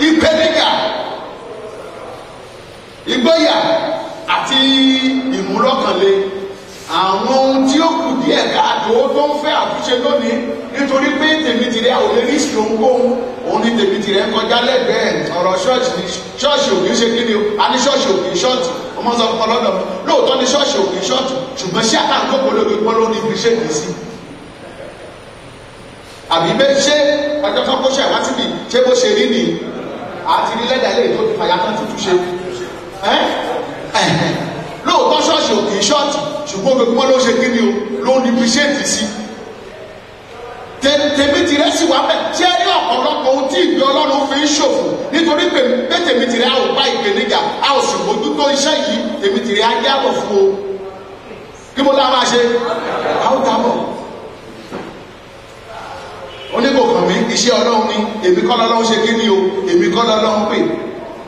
ìpèníjà ìgboyà àti ìmúlọ́kànlé àwọn ohun tí ó kù díẹ̀ káàtó tó ń fẹ́ àtúnṣe lónìí nítorí pé tèmítìrẹ́ àwọn olè ní ìṣòǹkóhun òun ní tèmítìrẹ́ ń kọjá lẹ́gbẹ̀ẹ́ ọ̀rọ̀ ṣọ́ọ̀ṣì ní ṣọ́ọ̀ṣì òkè ṣe kí ni o a ní ṣọ́ọ̀ṣì òkè ṣọ́ọ̀tì ọmọ sọ fún ọlọ́dọ̀ lóòótọ́ ní ṣọ́ọ̀ṣì òkè ṣọ́ọ̀tì ṣùgbọ́n sí àtàǹkókò lórí pọ́lọ́ ní ibi ṣe kìí sí àbí bẹ́ẹ̀ ṣé ọjọ́ kan kó ṣe wá síbi ṣé bó ṣe rí ni àti rí lẹ́dàá lè tó ti fàyà kan tuntun ṣe lóòótọ́ ṣọ́ọ̀ṣì òkè ṣọ́ọ̀tì ṣùgbọ́n gbogbo ló ṣe kí ni o ló ní ibi ṣe kìí sí tèmítìrẹ́ sì wá bẹ̀ tí ẹ ní ọ̀pọ̀lọpọ̀ ohun tí ìgbé Ọlọ́run fi ń ṣòfò nítorí pé tèmítìrẹ́ a ò bá ìpèníjà a ò sì mójútó iṣẹ́ yìí tèmítìrẹ́ á jábọ̀ fún o kí mo lára ṣe a ó jábọ̀ oníkòkàn mi iṣẹ́ Ọlọ́run ni èmi kọ́ lọ́lọ́run ṣe kí ni o èmi kọ́ lọ́lọ́run pè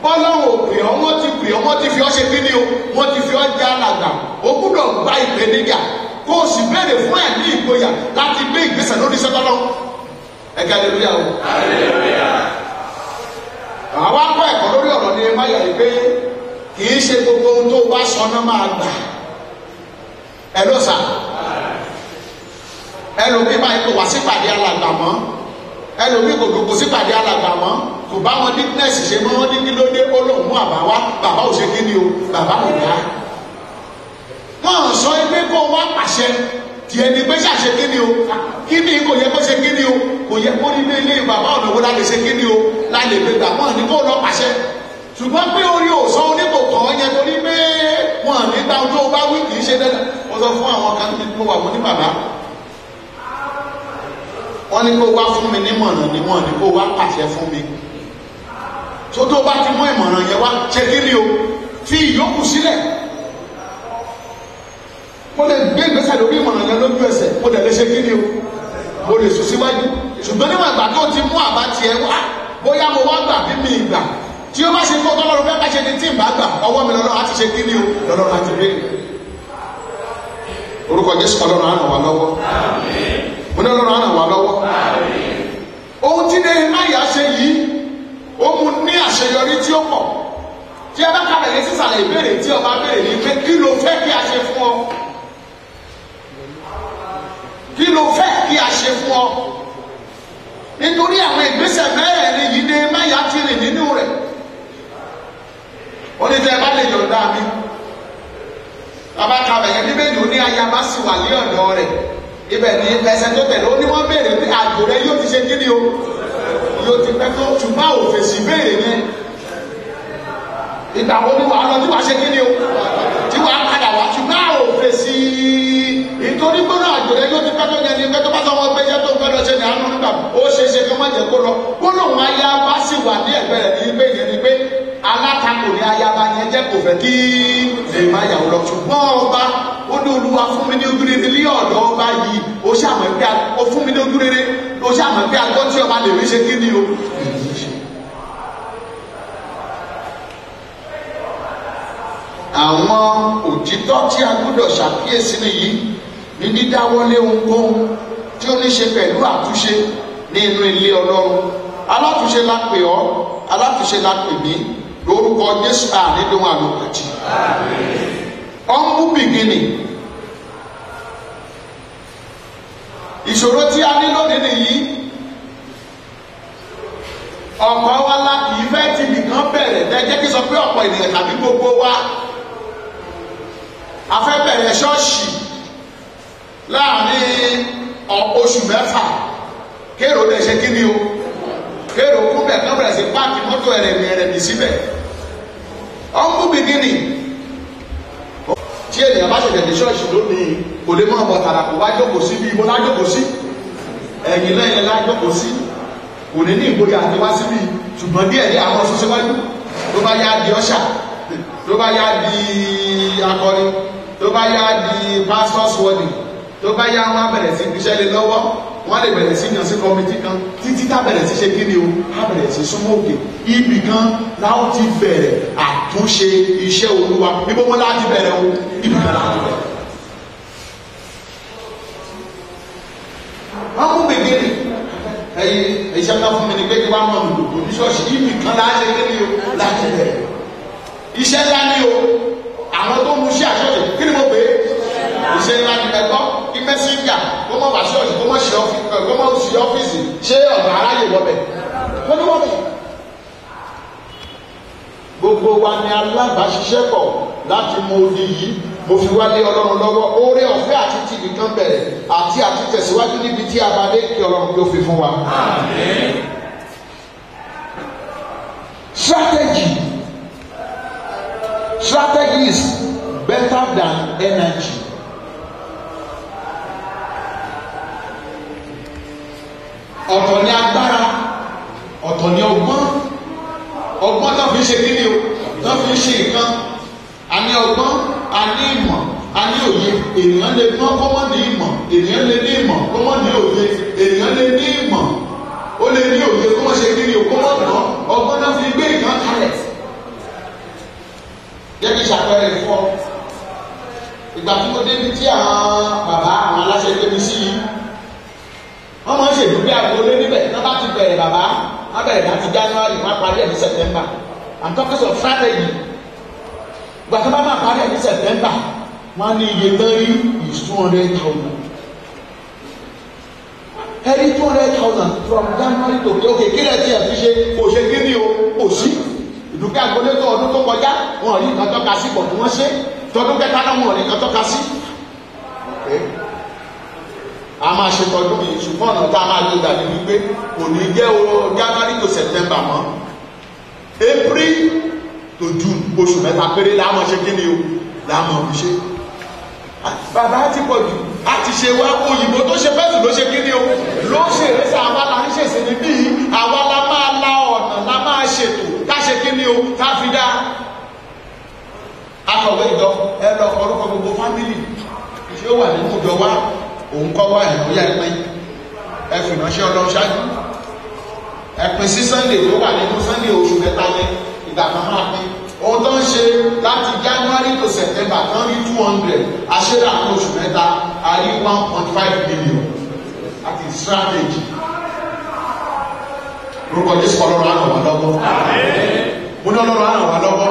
bọ́lọ́run ò pè ọ́ wọ́n ti pè ọ́ wọ́n ti fi ọ́ ṣe kí ni o wọ́n ti fi ọ́ já alàgbà o gbúdọ̀ gba ìpèníjà kó o sì béèrè fún ẹ̀ ní ìgboyà láti gbé ìgbésẹ̀ lórí iṣẹ́ tọ́lọ́ ẹ̀ka aleluya o. àwa kọ́ ẹ̀kọ́ lórí ọ̀rọ̀ ní Nehemiah yìí pé kì í ṣe gbogbo ohun tó bá sọ náà máa gbà ẹ ló sà ẹlòmíì báyìí kò wá sípàdé alàgbà mọ́ ẹlòmíì kò dòkó sípàdé alàgbà mọ́ kò bá wọn dígness ṣe mọ́ wọn ní kí ló dé ó lóun mú àbá wá bàbá ò ṣe kí ni o bàbá ò dá wọ́n sọ pé kó wá pàṣẹ tí ẹni pé ṣàṣe kí ni o kí ni kò yẹ kó ṣe kí ni o kò yẹ kó nílé ilé bàbá ọ̀nà wo láti ṣe kí ni o láti lè gbà wọ́n ní kó lọ pàṣẹ ṣùgbọ́n pé orí òsọ oníkò kàn yẹ torí pé wọ́n nígbà tó bá wí kì í ṣe dandan wọ́n sọ fún àwọn kan tí mo wà wọ́n ní bàbá wọ́n ní kó wá fún mi nímọ̀ràn ni wọ́n ní kó wá pàṣẹ fún mi tó bá ti mú ìmọ̀ràn yẹn wá ṣe kí ni o fi ìyókù sílẹ̀ mo lè gbé ìgbésẹ̀ lórí ìmọ̀ràn yẹn lójú ẹsẹ̀ mo lè ṣe kí ni o mo lè sùn síwájú ṣùgbọ́n níwọ̀n ìgbà tó ti mú àbá tiẹ̀ wá bóyá mo wá gbà bí mi ìgbà tí ó bá ṣe kó tọ́lọ́run fẹ́ bá ṣe ní tí ìbá gbà ọwọ́ mi lọ́lọ́run á ti ṣe kí ni o lọ́lọ́run á ti béèrè orúkọ Jésù Ọlọ́run á ràn wá lọ́wọ́. Mo ní Ọlọ́run á ràn wá lọ́wọ́. Ohun tí Nehemiah ṣe yìí ó mú ní àṣeyọrí tí ó pọ̀. Tí ẹ bá kàlẹ̀ ní sísàlẹ̀ ìbéèrè tí ọba béèrè ní pé kí ló fẹ́ kí a ṣe fún ọ? Kí ló fẹ́ kí a ṣe fún ọ? Nítorí àwọn ìgbésẹ̀ mẹ́rẹ̀ẹ̀rin yìí Nehemiah ti rìn nínú rẹ̀. Ó ní tẹ́ ẹ bá lè yọ̀ǹda mi. Bàbá kàwé yẹn Bíbélì ó ní ayaba sì wà ní ọ̀dọ̀ rẹ̀. Ibẹ̀ ni ẹsẹ̀ tó tẹ̀lé ó ní wọ́n béèrè pé àjò rẹ̀ yóò ti ṣe kí ni o? Yóò ti pẹ́ tó ṣùgbọ́n òfèsì béèrè yẹn. Ìgbà wo ni wàá lọ tí wàá ṣe kí ni o? Tí wàá padà wá ṣùgbọ́n òfèsì nítorí gbọ́dọ̀ àjò rẹ̀ yóò ti pẹ́ tó yẹn ni pé tó bá sọ wọn pé jẹ́ tó gbọ́dọ̀ ṣe ní àánú nígbà ó ṣe é ṣe kí wọ́n jẹ́ kó lọ. Gbọ́dọ̀ wọn ayaba sì wà ní ẹ̀gbẹ́ rẹ̀ ní ibẹ̀ yẹn ni pé alátakò ní ayaba yẹn jẹ́ kò fẹ́ kí Nehemiah lọ ṣùgbọ́n ọba ó ní Olúwa fún mi ní ojú rere ní ọ̀dọ̀ ọba yìí ó ṣàmọ̀ pé ó fún mi ní ojú rere ó ṣàmọ̀ pé agbọ́ tí ọba lè rí ṣe kí ni o. Àwọn òtítọ́ tí a gbọ́dọ̀ ṣàkíyèsí nìyí ní dídáwọ́lé ohunkóhun tí ó ní ṣe pẹ̀lú àtúnṣe ní inú ilé Ọlọ́run. Alátúnṣe la pè ọ́, alátúnṣe la pè mí lórúkọ Jésù ànídùn àlòkàtì. Humble beginning. Ìṣòro tí a ní lónìí nìyí ọ̀pọ̀ wa la kì í fẹ́ ti nìkan bẹ̀rẹ̀ jẹ́ kí sọ pé ọ̀pọ̀ ènìyàn tàbí gbogbo wa a fẹ́ bẹ̀rẹ̀ ṣọ́ọ̀ṣì láàrin oṣù mẹ́fà kéèrò lè ṣe kí ni o kéèrò kún bẹ̀ kán bẹ̀rẹ̀ sí páàkì mọ́tò ẹ̀rẹ̀mì síbẹ̀. Humble beginning. Tí ènìyàn bá ṣẹ̀ṣẹ̀ dé ṣọ́ọ̀ṣì lónìí kò lè mọ̀ ọ̀bọ̀ tààrà kò wá jókòó sí bí ibo lájókòó sí ẹ̀yìn lẹ́yìn lájókòó sí kò ní ní ìgboyà àti wá síbí ṣùgbọ́n díẹ̀ ní àwọn ọ̀sán síwájú ló bá yá di ọ̀ṣà ló bá yá di akọrin tó bá yá di pastor's wedding tó bá yá wọn bẹ̀rẹ̀ sí iṣẹ́ lé lọ́wọ́ wọ́n lè bẹ̀rẹ̀ sí yàn sí kọ́mítì kan títí tá bẹ̀rẹ̀ sí ṣe kí ni o á bẹ̀rẹ̀ sí súnmọ́ òkè ibì kan láwọn ti bẹ̀rẹ̀ àtúnṣe iṣẹ́ Olúwa ibo wọn láti bẹ̀rẹ̀ o ibì kan láti bẹ̀rẹ̀. wọ́n mú gbègbèrè ẹ̀yin iṣẹ́ kan fún mi ní pé kí wọ́n mọ̀ lòdò ní ṣọ́ọ̀ṣì ibì kan láti kí ni o láti bẹ̀rẹ̀. Iṣẹ́ ńlá ni o àwọn tó mú sí àṣọ́ọ̀ṣì kí ni mo pè é iṣẹ́ ńlá ni ẹ̀kọ́ kí mẹ́sẹ̀njà kó mọ̀ bá ṣọ́ọ̀ṣì kó mọ̀ sí ọ́fíìsì ṣé ọ̀gá aráyè wọ́bẹ̀ wọ́n ní wọ́bẹ̀. Gbogbo wa ni alábàáṣiṣẹ́pọ̀ láti mọ odi yìí mo fi wá lé Ọlọ́run lọ́wọ́ oore ọ̀fẹ́ àti ti nìkan bẹ̀rẹ̀ àti tẹ̀síwájú níbi tí a bá dé kí Ọlọ́run tó fi fún wa. Strategy is better than energy. Ọ̀tọ̀ ni agbára, ọ̀tọ̀ ni ọgbọ́n. Ọgbọ́n tó fi ṣe kíni o, tó fi ṣe nǹkan. A ní ọgbọ́n, a ní ìmọ̀, a ní òye. Ènìyàn lè gbọ́n kó mọ́ ní ìmọ̀, ènìyàn lè ní ìmọ̀ kó mọ́ ní òye, ènìyàn lè ní ìmọ̀, ó lè ní òye kó mọ́ ṣe kíni o, kó mọ́ gbọ́n. Ọgbọ́n náà fi gbé nǹkan kalẹ̀. Jẹ́ kí ṣàpẹẹrẹ fún ọ. Ìgbà tí mo débi tí àwọn bàbá àwọn aláṣẹ gbé mi sí yìí wọ́n máa ń ṣèdúgbé agboolé níbẹ̀ tí wọ́n bá ti bẹ̀rẹ̀ bàbá wọ́n bẹ̀rẹ̀ láti January wọ́n á parí ẹ̀ ní September. I'm talking of strategy. Ìgbà tí wọ́n bá máa parí ẹ̀ ní September wọ́n á ní iye tán rí is 200,000. Ẹ̀rí 200,000 from January to okay kí lẹ́ẹ̀tì ẹ̀ fi ṣe kò ṣe kí ni o kò sí. Ìdúgbé agboolé tó ọdún tó kọjá wọn ò rí nǹkan tọ́ka sí pọ̀ tí wọ́n ṣe tọdún kẹta náà wọn ò rí nǹkan tọ́ka sí. A máa ṣe tọdún yìí ṣùgbọ́n ọ̀nà tá a máa lò dàbí wípé kò ní jẹ́ January to September mọ́ April to June oṣù mẹ́ta péré láàmọ̀ ṣe kí ni o láàmọ̀ fi ṣe. Bàbá ti pọ̀ jù a ti ṣe wá òyìnbó tó ṣe fẹ́sùn ló ṣe kí ni o ló ṣe ìrẹsì àwa la ń ṣèṣe níbí àwa la máa la ọ̀nà la máa ṣètò ká ṣe kí ni o ká fi dá. Akọ̀wé ìjọ ẹ lọ orúkọ gbogbo fámìlì tí ó wà nínú ìjọ wa òun kọ́ wá ẹ̀rọ yá ẹ̀pin ẹ̀fìn ránṣẹ́ Ọlọ́run ṣáájú ẹ̀pin sí Sunday tó wà nínú Sunday oṣù mẹ́ta yẹn ìgbà kan máa pín ohun tó ń ṣe láti January to September kan rí 200 àṣírí àwọn oṣù mẹ́ta a rí 1.5 million àti strategy. Orúkọ Jésù Ọlọ́run á ràn wá lọ́wọ́. Mo ní Ọlọ́run á ràn wá lọ́wọ́.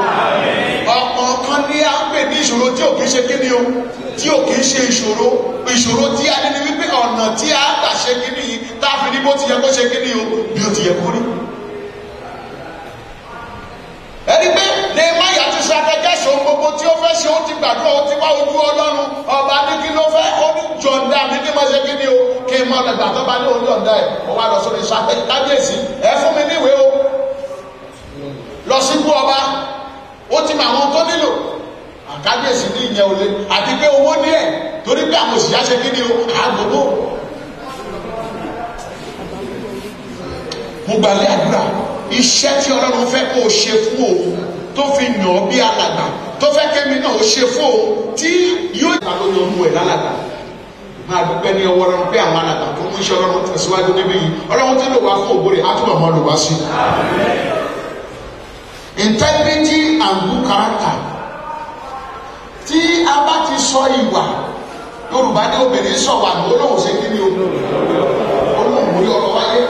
Ọ̀kan ní à ń pè ní ìṣòro tí ò kìí ṣe kíni o, tí ò kìí ṣe ìṣòro tí a ní ní wípé ọ̀nà tí a gbà ṣe kíni yìí tá a fi ní bó ti yẹ kó ṣe kíni o bí ó ti yẹ kó rí. Ẹni pé Nehemiah ti ṣàtẹ̀jẹ́sọ gbogbo tí ó fẹ́ ṣe ó ti gbàdúrà ó ti wá ojú Ọlọ́run ọba ní kí ló fẹ́ ó ní jọ̀ǹda mi kí n máa ṣe kíni o kí n máa lẹ̀gbà tó bá ní òun jọ̀ǹda ẹ̀ ó wá lọ sórí ṣàtẹ̀jẹ́ kábíyèsí ẹ fún mi níwèé o lọ sí ikú ọba ó ti mọ àwọn tó nílò àkábíyèsí ní ìyẹn olè àti pé owó ní ẹ̀ torí pé àwọn òṣìṣẹ́ ṣe kíni o àgbògbò. Mo gbàlẹ́ àdúrà iṣẹ́ tí Ọlọ́run fẹ́ kó o ṣe fún òun tó fi yàn ọ́ bí alàgbà tó fẹ́ kẹ́mi náà ó ṣe fún òun tí yóò ta lórí ọmọ ẹ̀ lálàgbà. Máa dúpẹ́ ní ọwọ́ Ọlọ́run pé àwọn alàgbà tó mú iṣẹ́ Ọlọ́run tẹ̀síwájú níbí yìí Ọlọ́run tí lò wá fún ògbó rẹ̀ á túbọ̀ mọ́ lò wá sí. Integrity and good character. Tí a bá ti sọ ìwà Yorùbá ní obìnrin sọ̀wà ní olóhùn ṣe kí ni olóhùn orí ọ̀rọ̀ wáyé.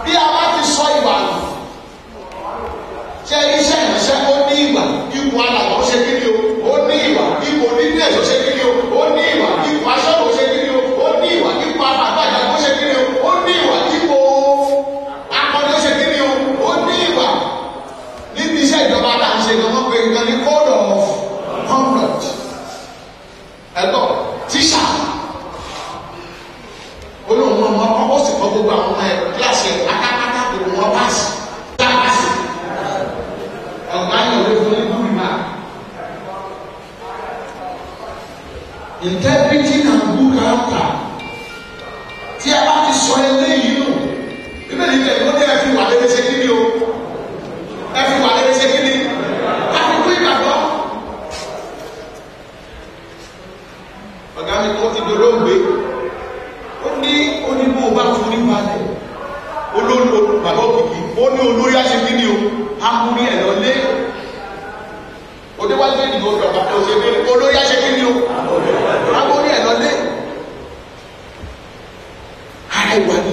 Bí a bá ti sọ ìwà nù ṣe iṣẹ́ ìránṣẹ́ ó ní ìwà ipò alàgbà ó ṣe kí ni ó ní ìwà ipò onídìí ó ṣe kí ni ó ní ìwà ipò aṣọ́nà ó ṣe kí ni ó ní ìwà ipò àgbàgbà ó ṣe kí ni ó ní ìwà ipò akọni ó ṣe kí ni ó ní ìwà níbi iṣẹ́ ìjọba tá à ń ṣe ni wọ́n pe nǹkan ní code of conduct ẹ̀tọ́ tíṣà olóhùn ọmọ ọkọ sì kọ́ gbogbo àwọn ọmọ ẹ̀ kíláàsì ẹ̀ pátápátá gbogbo wọn páàsì kíláàsì ọ̀gá ìyọ̀wé fún ní gúrì máa. Integrity and good character tí a bá ti sọ eléyìí nù bíbélì ní ẹ̀kọ́ tí ẹ fi wà lẹ́lẹ́ ṣe kí ni o ẹ fi wà lẹ́lẹ́ ṣe kí ni àfikún ìgbàgbọ́. Ọ̀gá mi kọ́ ti dolóògbé ó ní onímọ̀ bá fún ní balẹ̀ olóòlò bàbá òkìkí ó ní olórí aṣèkí ni o amúrí ẹ̀ lọ́lé òdéwájú ènìyàn ó dọ̀gba tó ṣe bẹ́ẹ̀ olórí aṣèkí ni o amúrí ẹ̀ lọ́lé ara ìwà ni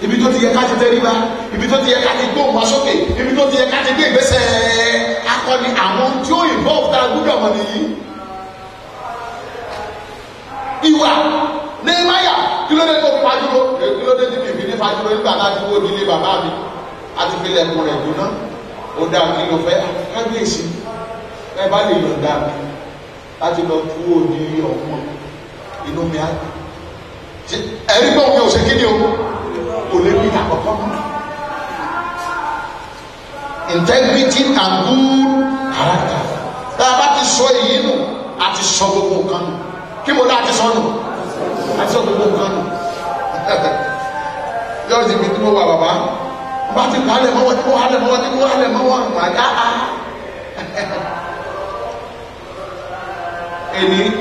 ibi tó ti yẹ ká ti tẹríba ibi tó ti yẹ ká ti gbóhùn wá sókè ibi tó ti yẹ ká ti gbé ìgbésẹ̀ akọni àwọn tí ó involve tá a gbúdọ̀ mọ̀ nìyí. Ìwà Nehemiah kí ló dé tó fajúro kí ló dé tí kìí fi ní fajúro nígbà láti wó nílé bàbá mi àti fi lẹ̀kùn rẹ̀ dùn náà ó dá kí ló fẹ́ kábíyèsí ẹ bá lè yọ̀ǹda mi láti lọ tú wó ní ọ̀hún inú mi á ẹ̀rí pé òun ò ṣe kí ni o kò lè bí àkọ́kọ́ mọ́. Integrity and good character tá a bá ti sọ èyí nù àti sọ gbogbo nǹkan nù kí mo dá ti sọ nù àti sọ gbogbo nǹkan nù yọ̀ọ́ ti fi tí mo wà bàbá bá ti kọ́ alẹ́ mọ́wọ́ tí mo alẹ́ mọ́wọ́ tí mo alẹ́ mọ́wọ́ màdá á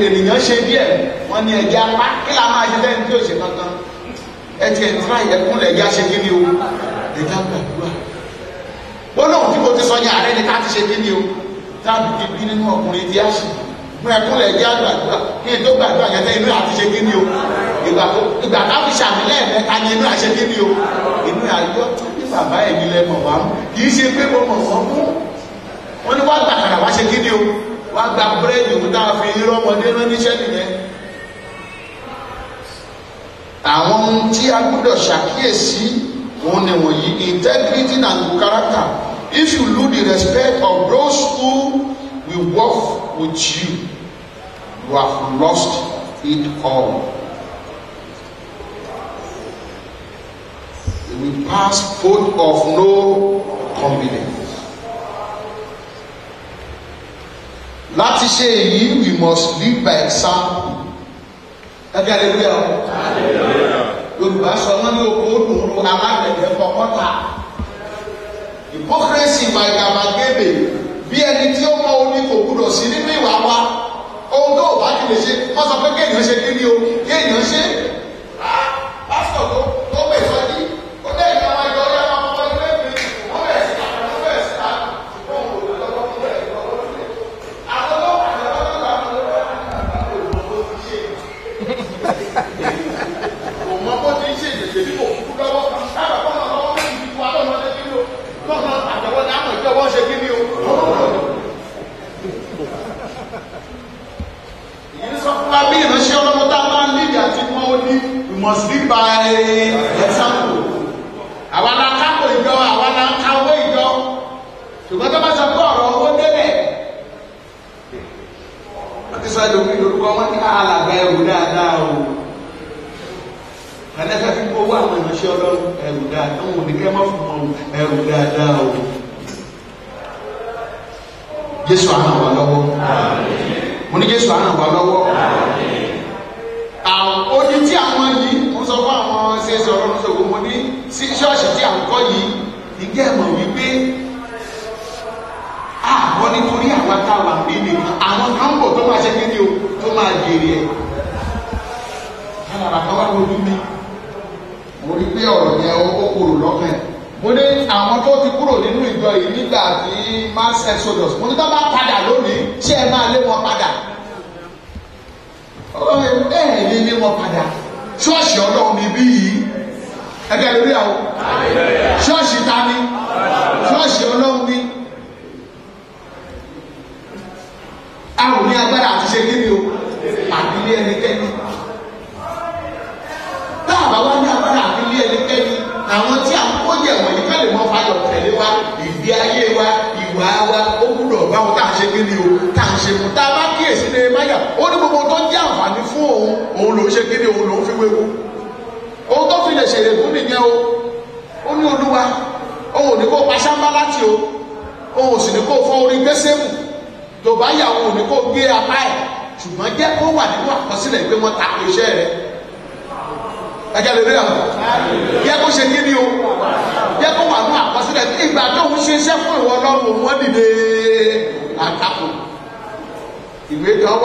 ènìyàn ṣe díẹ̀ wọ́n ní ẹ̀jẹ̀ apá kí la máa ṣe lẹ́yìn tí ó ṣe kankan ẹ ti ẹ̀ ń tíra ìyẹ̀kúnlẹ̀ ẹ̀jẹ̀ ṣe kí ni o ẹ̀jẹ̀ gbàdúrà gbólóhùn tí mo ti sọ ní ààrẹ ni ká ti ṣe kí ni o táàbì ti bí nínú ọkùnrin tí a ṣe fún ẹkúnlẹ̀ ẹ̀jẹ̀ àgbàdúrà kí n tó gbàdúrà yẹn tẹ́ inú àti ṣe kí ni o ìgbà táwọn ṣàmì lẹ́ẹ̀mẹ́ta ni inú àṣẹ kí ni o inú àyọ ní bàbá ẹ̀mí lẹ́mọ̀ wá mú kì í ṣe pé mo mọ̀ wọ́n mú wọ́n ní wá gbàkàrà wá ṣe kí ni o wá gba búrẹ́dì òun tá a fi irọ́ ọmọdé rán níṣẹ́ nìyẹn. àwọn ohun tí a gbọ́dọ̀ ṣàkíyèsí òun ni wọ̀nyí integrity and good character. If you lose the respect of those who will work with you, you have lost it all. You will pass point of no confidence. Láti ṣe èyí, we must live by example. Ẹgbẹ́ àdébíyà Yorùbá sọ wọ́n ní oko òdùnrún alágbẹ̀dẹ kọ́kọ́ta. Hypocrisy ìwà ìgàbàgebè bí ẹni tí ó mọ orí kò gbúdọ̀ sí nínú ìwà wa. Ohun tó bá ti lè ṣe, wọ́n sọ pé kéèyàn ṣe kí ni o, kéèyàn ṣe. Pásítọ̀ tó pè sọ́jí, ó dé ìgbà wọn jọ ọyá máa fọwọ́ ilé mi, wọ́n bẹ̀rẹ̀ sí àwọn ọmọ bẹ̀rẹ̀ sí àwọn by example. Àwa la kápò ìjọ, àwa la ka owó ìjọ. Ṣùgbọ́n tó bá sọ pé ọ̀rọ̀ owó délẹ̀. Wọ́n ti sọ ẹlòmíì lórúkọ wọn ní alàgbà ẹrù dáadáa o. Àlẹ́fẹ́ fi gbówó àwọn ìránṣẹ́ Ọlọ́run ẹrù dáadáa. Àwọn òníkẹ́ mọ́ fún wọn ẹrù dáadáa o. Jésù á ràn wá lọ́wọ́. Mo ní Jésù á ràn wá lọ́wọ́. Àwọn odi tí àwọn yìí, mo sọ fún àwọn ṣẹ́ṣẹ́ Ọlọ́run ṣògo, mo ní sí ṣọ́ọ̀ṣì tí à ń kọ́ yìí, ìgé ẹ̀mọ̀ wípé àwọn nítorí àwọn táwa ń bí nìkan, àwọn kan bọ̀ tó máa ṣe kéde o, tó máa jèrè ẹ̀. Alàbà kan wá lójú mi, mo rí pé ọ̀rọ̀ yẹn ó kúrò lọ́kàn ẹ̀. Mo ní àwọn tó ti kúrò nínú ìjọ yìí nígbà tí mass exodus, mo ní tó bá padà lónìí, ṣé ẹ máa lé wọn padà? Lé lé wọn padà. Ṣọ́ọ̀ṣì Ọlọ́run ni bí yìí. Ẹgbẹ́ lórí àwọn. Ṣọ́ọ̀ṣì ta ni? Ṣọ́ọ̀ṣì Ọlọ́run ni. A ò ní agbára àti ṣe kíni o, àbílé ẹnikẹ́ni. Tá a bá wá ní agbára àbílé ẹnikẹ́ni, àwọn tí a ń kó yẹ̀ wọ̀nyí ká lè mọ fayọ̀ tẹ̀lé wa, ìgbé ayé wa, ìwà wa, ó gbúdọ̀ báwo tá à ń ṣe kíni o, tá à ń ṣe mú. Tá a bá kíyèsí ní Máyà, ó ní gbogbo tó jẹ́ àǹfààní fún òun ló ń ṣe kíni, òun ló ń fi wéwu. Ohun tó fi lè ṣèrè fún nìyẹn o. Ó ní Olúwa, òun ò ní kó pa sámbá láti o, òun ò sì ní kó fọ́ orí gbésẹ́mù. Tó bá yà òun ò ní kó gé apá ẹ̀, ṣùgbọ́n jẹ́ kó wà nínú àkọsílẹ̀ pé wọ́n ta iṣẹ́ rẹ̀. Ẹjẹ́ lè rí àwọn. Yẹ kó ṣe kíni o. Yẹ kó wà nínú àkọsílẹ̀ pé ìgbà tó ń ṣe iṣẹ́ fún ìwọ Ọlọ́run wọ́n dìde àtakò. Ìwé kan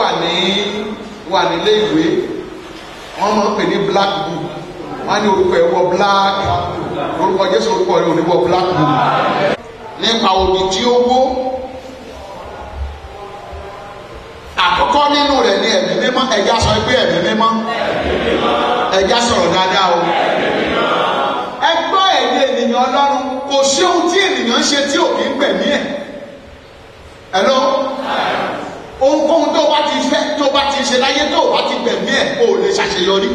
wà nílé ìwé. Wọ́n máa ń pè ní black book. Wọ́n á ní orúkọ ẹ̀ wọ black. Orúkọ Jésù orúkọ ẹ̀ ò ní wọ black book. Nípa odi tí ó wó. Àkọ́kọ́ nínú rẹ̀ ní ẹ̀mí mímọ́. Ẹja sọ pé ẹ̀mí mímọ́. Ẹja sọ̀rọ̀ dáadáa o. Ẹgbọ́ ẹ̀yẹ ènìyàn Ọlọ́run, kò sí ohun tí ènìyàn ń ṣe tí ò kí ń gbẹ̀mí ẹ̀. Hello? Ohunkóhun tó bá ti fẹ́, tó bá ti ṣe láyé tó bá ti gbẹ̀mí ẹ̀, o lè ṣàṣeyọrí.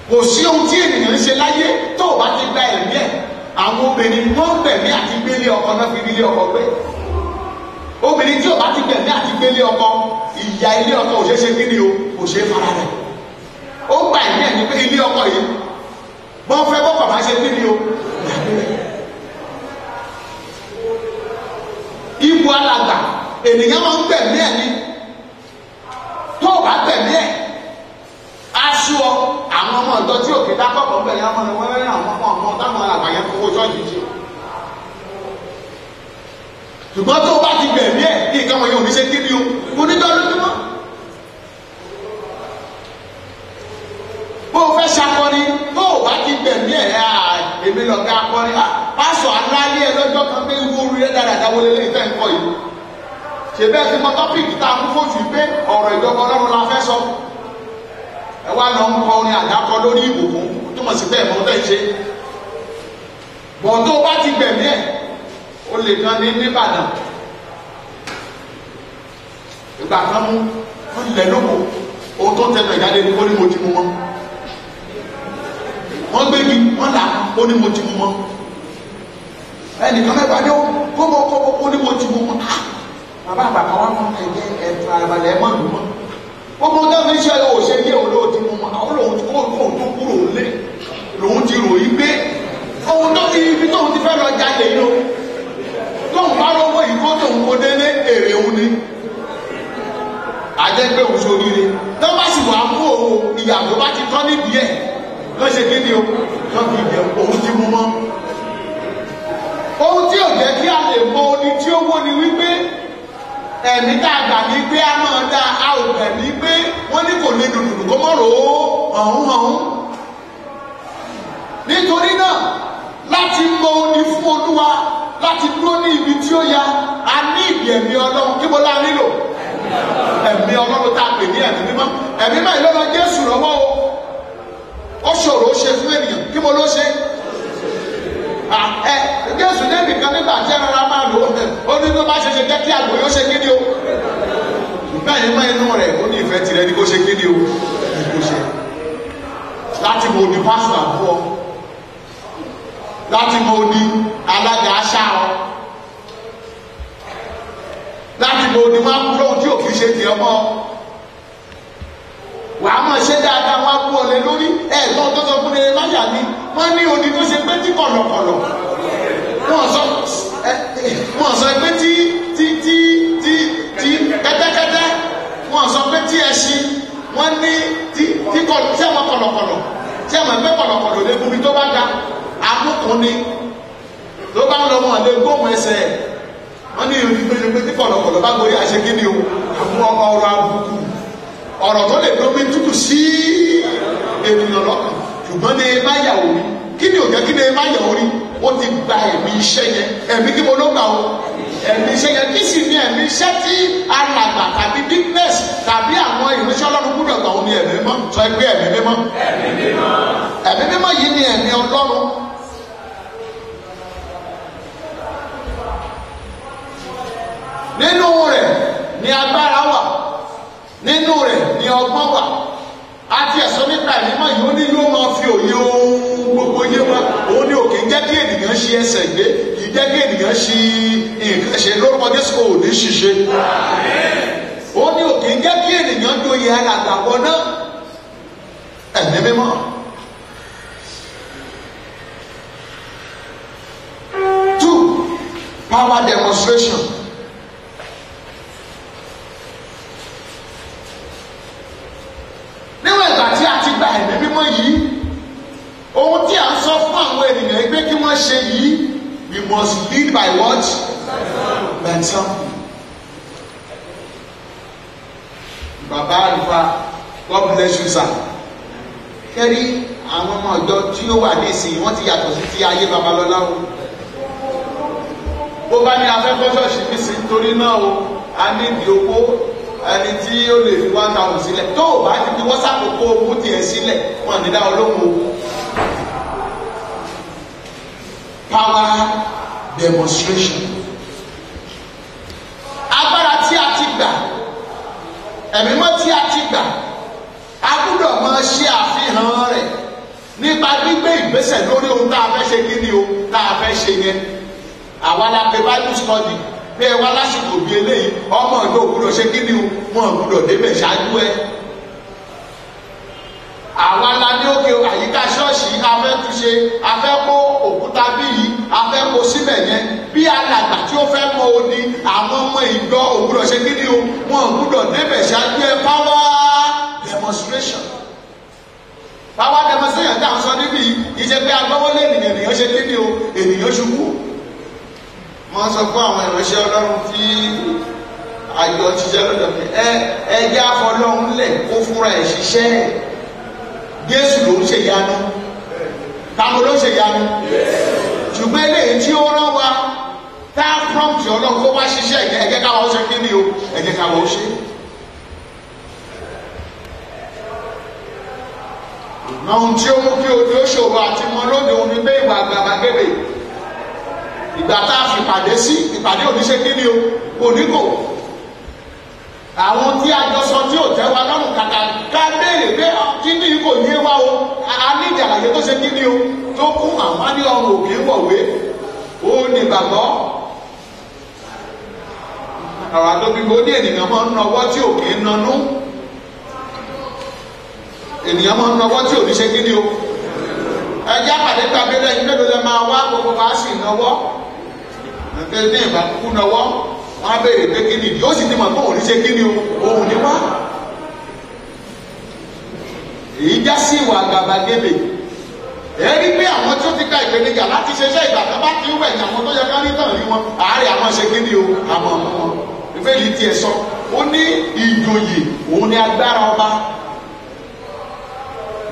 Kò sí ohun tí ènìyàn ń ṣe láyé tó bá ti gba ẹ̀mí ẹ̀. Àwọn obìnrin wọ́n gbẹ̀mí àti gbélé ọkọ náà fi nílé ọkọ gbé. Obìnrin tí ò bá ti gbẹ̀mí àti gbélé ọkọ, ìyá ilé ọkọ ò ṣeé ṣe kí ni o, kò ṣeé fara rẹ̀. Ó gbà ẹ̀mí ẹ̀ ní pé ilé ọkọ yìí, wọ́n fẹ́ bọ́kọ̀ máa ṣe kí ni o. Ipò alàgbà, ènìyàn máa ń gbẹ̀mí ẹ̀ ní. Tó o bá gbẹ̀mí ẹ̀, aṣọ àwọn ọmọ ọ̀dọ́ tí òkè dá kọ́kọ́ bẹ̀ yẹn mọ́ni wọ́n rẹ́ àwọn ọmọ táwọn alàgbà yẹn fowó ṣọ́ọ̀ṣì ṣe. Ṣùgbọ́n tó o bá ti gbẹ̀mí ẹ̀ kí nǹkan wọ̀nyí ò ní ṣe kí ni o, kò ní dọ́ lójúmọ́. Bó o fẹ́ ṣakọni, tó o bá ti gbẹ̀mí ẹ̀ èmi lọ̀gá akọni, pásọ̀ aláyé ẹ lọ́jọ́ kan pé irú orí rẹ̀ dáadáa wọlé lẹ́yìn tẹ́ ń kọ́ yìí. Ṣèbẹ́ ti mọ tọ́pìkì tá a mú fóṣù pé ọ̀rọ̀ ìjọba Ọlọ́run la fẹ́ sọ. Ẹ wá lọ ń kọ orin àdákọ lórí ìbùkún tó mọ̀ sí bẹ́ẹ̀ mọ́ tẹ́ ṣe. Bọ̀ tó bá ti gbẹ̀mí ẹ̀, ó lè kan ní Ìbàdàn. Ìgbà kan mú wọ́n lẹ̀ lóko, ohun tó ń tẹnu ìjáde ní ó ní mo ti mú mọ́. Wọ́n gbé mi, wọ́n là ó ní mo ti mú mọ́. Ẹnìkan mẹ́fà ní kóbó ó ní mo ti mú mọ́. Bàbá àgbà kan wá mọ́ ẹ̀jẹ̀ ẹ̀tún àbàlẹ̀ ẹ̀mọ́ ìlú mọ́. Gbogbo ọjọ́ fi ṣe òṣèlú olóò ti mú mọ́. Àwọn lòun kó tó kúrò lé. Lòun ti ròyìn pé ohun tó fi ibi tóun ti fẹ́ lọ jalè yìí o. Tóun bá lọ́wọ́ yìí kó tóun kó délé èrè òun ni. Àjẹgbẹ́ òun ṣoríire. Tó bá sì wà mú òun ìyàwó bá ti tọ́ nídìí ẹ̀. Lọ́ ṣe kí ni o? Lọ́ fi ìjẹ òun ti mú mọ́. Ohun tí ò jẹ́ kí a lè mọ oní tí ó wó ni wípé ẹ̀mí tá a gbà ní pé a máa dá a ò gbà ní pé wọ́n ní kò ní dùdùdù kó mọ́ rò ó ọ̀hún. Nítorí náà, láti mọ oní fún Olúwa, láti dúró ní ibi tí ó ya, a ní ìdí ẹ̀mí Ọlọ́run. Kí mo lá nílò? Ẹ̀mí Ọlọ́run tá a pè ní ẹ̀mí mímọ́. Ẹ̀mí mímọ́ ìlọ́lọ́ Jésù lọ́wọ́ o. Ó ṣòro ṣe fún ènìyàn. Kí mo ló ṣe? Jésù débi kan nígbà tí ẹran máa lò ó ní tó bá ṣe jẹ́ kí àgbò yóò ṣe kí ni o. Ìgbà káyìn mọ́ inú rẹ̀ ó ní ìfẹ́ tirẹ̀ ní kó ṣe kíni o ní kó ṣe láti mọ odi pásítọ̀ àbúrò láti mọ odi alága aṣá ọ láti mọ odi máa ń kúrò tí ò kì í ṣe tiẹ̀ mọ́ wàá mọ̀ ṣe dáadáa wá kú ọ̀lẹ́ lórí ẹ̀gbọ́n tó sọ fún ẹ láyà ni wọ́n ní odi tó ṣe pé tí kọ̀lọ̀kọ̀lọ̀ wọ́n sọ pé tí kẹ́tẹ́kẹ́tẹ́ wọ́n sọ pé tí ẹṣin wọ́n ní tí ẹ̀mọ́ kọ̀lọ̀kọ̀lọ̀ tí ẹ̀mọ́ ẹgbẹ́ kọ̀lọ̀kọ̀lọ̀ lé gúnmi tó bá ga amúkùn ni tó bá ń lọ wọn lè gbóhùn ẹsẹ̀ wọ́n ní odi tó ṣe pé tí kọ̀lọ̀kọ̀lọ̀ bá gorí àṣekíní o àwọn ọ̀rọ̀ àbùkù ọ̀rọ̀ tó lè gbómi tútù sí ènìyàn lọ́kàn ṣùgbọ́n ní ẹ má yàwó rí kí ni òjò kí ni ẹ má yàwó rí ó ti gba ẹ̀mí iṣẹ́ yẹn ẹ̀mí kí mo ló gbà o ẹ̀mí iṣẹ́ yẹn kí sì ní ẹ̀mí iṣẹ́ tí alàgbà tàbí business tàbí àwọn ìránṣẹ́ ọlọ́run gbúdọ̀ gbà ó ní ẹ̀mí mímọ́ sọ pé ẹ̀mí mímọ́ ẹ̀mí mímọ́ yìí ni ẹ̀mí ọlọ́run nínú rẹ̀ ni agbára wà nínú rẹ̀ ni ọgbọ́n wà àti ẹ̀sọ́ nípa ìmọ̀ yìí ó ní yóò máa fi òye ohun gbogbo yé wa òun ní òkè ń jẹ́ kí ènìyàn ṣe ẹsẹ̀ gbé kì í jẹ́ kí ènìyàn ṣe nǹkan ṣe lórúkọ Jésù kò ní ṣiṣẹ́ òun ní òkè ń jẹ́ kí ènìyàn dóye ara àgbàwọ̀ náà ẹ̀mí mímọ́. Two, power demonstration. níwọ̀n ìgbà tí a ti gba ẹ̀mí mímọ́ yìí ohun tí a ń sọ fún àwọn ènìyàn ẹgbẹ́ kí wọ́n ṣe yìí we must lead by what? By example. Bàbá àlùfáà God bless you sir. kẹ́rí àwọn ọmọ ọ̀dọ́ tí ó wà ní ìsìn wọ́n ti yàtọ̀ sí ti ayé babalọ́lá o bó bá ní afẹ́fẹ́ ṣọ́ọ̀ṣì ní sí torí náà o a ní ìdí owó ẹni tí ó lè fi 1,000 sílẹ̀ tó o bá ti fi wọ́sàpù kó owó tiẹ̀ sílẹ̀ wọ́n ní dá olóhùn o. Power demonstration. Agbára tí a ti gbà ẹ̀mí mọ́ tí a ti gbà a gbúdọ̀ máa ṣe àfihàn rẹ̀ nípa gbígbé ìgbésẹ̀ lórí ohun tá a fẹ́ ṣe kí ni o tá a fẹ́ ṣe yẹn. Àwa la pe Bible study bí ẹ wá lásìkò bí eléyìí ọmọ ìlú ògbúdọ̀ ṣe kí ni o wọn ògbúdọ̀ débẹ̀ ṣáájú ẹ. Àwa la ní òkè àyíká ṣọ́ọ̀ṣì afẹ́ túnṣe afẹ́ kó òkúta bí yìí afẹ́ kó síbẹ̀ yẹn bí alàgbà tí ó fẹ́ mọ odi àwọn ọmọ ìjọ ògbúdọ̀ ṣe kí ni o wọn ògbúdọ̀ débẹ̀ ṣáájú ẹ. Power demonstration. Power demonstration tá à ń sọ níbí ìṣe pé agbọ́wọ́lé ènìyàn ṣe kí ni o ènìyàn ṣubú. Wọ́n sọ fún àwọn ìránṣẹ́ Ọlọ́run tí àjọ ṣiṣẹ́ lọ́dọ̀ pé ẹjẹ́ afọlọ́run lẹ̀ kó fúnra ẹ̀ ṣiṣẹ́ Jésù ló ń ṣe ìyanu táwọn ló ń ṣe ìyanu ṣùgbọ́n eléyìí tí ó rán wa tá a prompt Ọlọ́run kó wá ṣiṣẹ́ ẹ̀jẹ̀ káwa ó ṣe kí ni o ẹ̀jẹ̀ káwa ó ṣe. Ohun tí ó mú kí odi ó ṣòro àti mọ lóde òun ni pé ìwà àgàbàgebè ìgbà tá a fi pàdé sí ìpàdé oníṣe kí ni o kò ní kò àwọn tí a jọ sọ tí ò tẹ́ wa lọ́rùn kàkà ká béèrè pé kí ni kò yé wa o a ní ìdí àlàyé tó ṣe kí ni o tó kún àwọn ní ọrùn òkè wọ̀wé ó ní gbàgbọ́ àwọn àtòbíbo ní ènìyàn máa ń nọwọ́ tí òkè ń nanú ènìyàn máa ń nọwọ́ tí ò ní ṣe kí ni o ẹjẹ́ àpàdé tàbí lẹ́yìn mélòó lẹ́ máa wá gbogbo wa sì nọwọ́ ẹgbẹ́ ní ìbá kú nọwọ́ wọ́n á béèrè pé kí ni ìdí ó sì ti mọ̀ pé òun ní ṣe kí ni o òun ní wá. Èyí já sí ìwà àgàbàgebè èrí pé àwọn tí ó ti ka ìpèníjà láti ṣeṣẹ́ ìgbà kan bá ti ń wẹ̀ ní àwọn tó yẹ ká rí tàn rí wọn àárẹ̀ àwọn ṣe kí ni o àwọn ọmọ wọn ìfẹ́ yìí tiẹ̀ sọ ó ní ìjòyè òun ní agbára ọba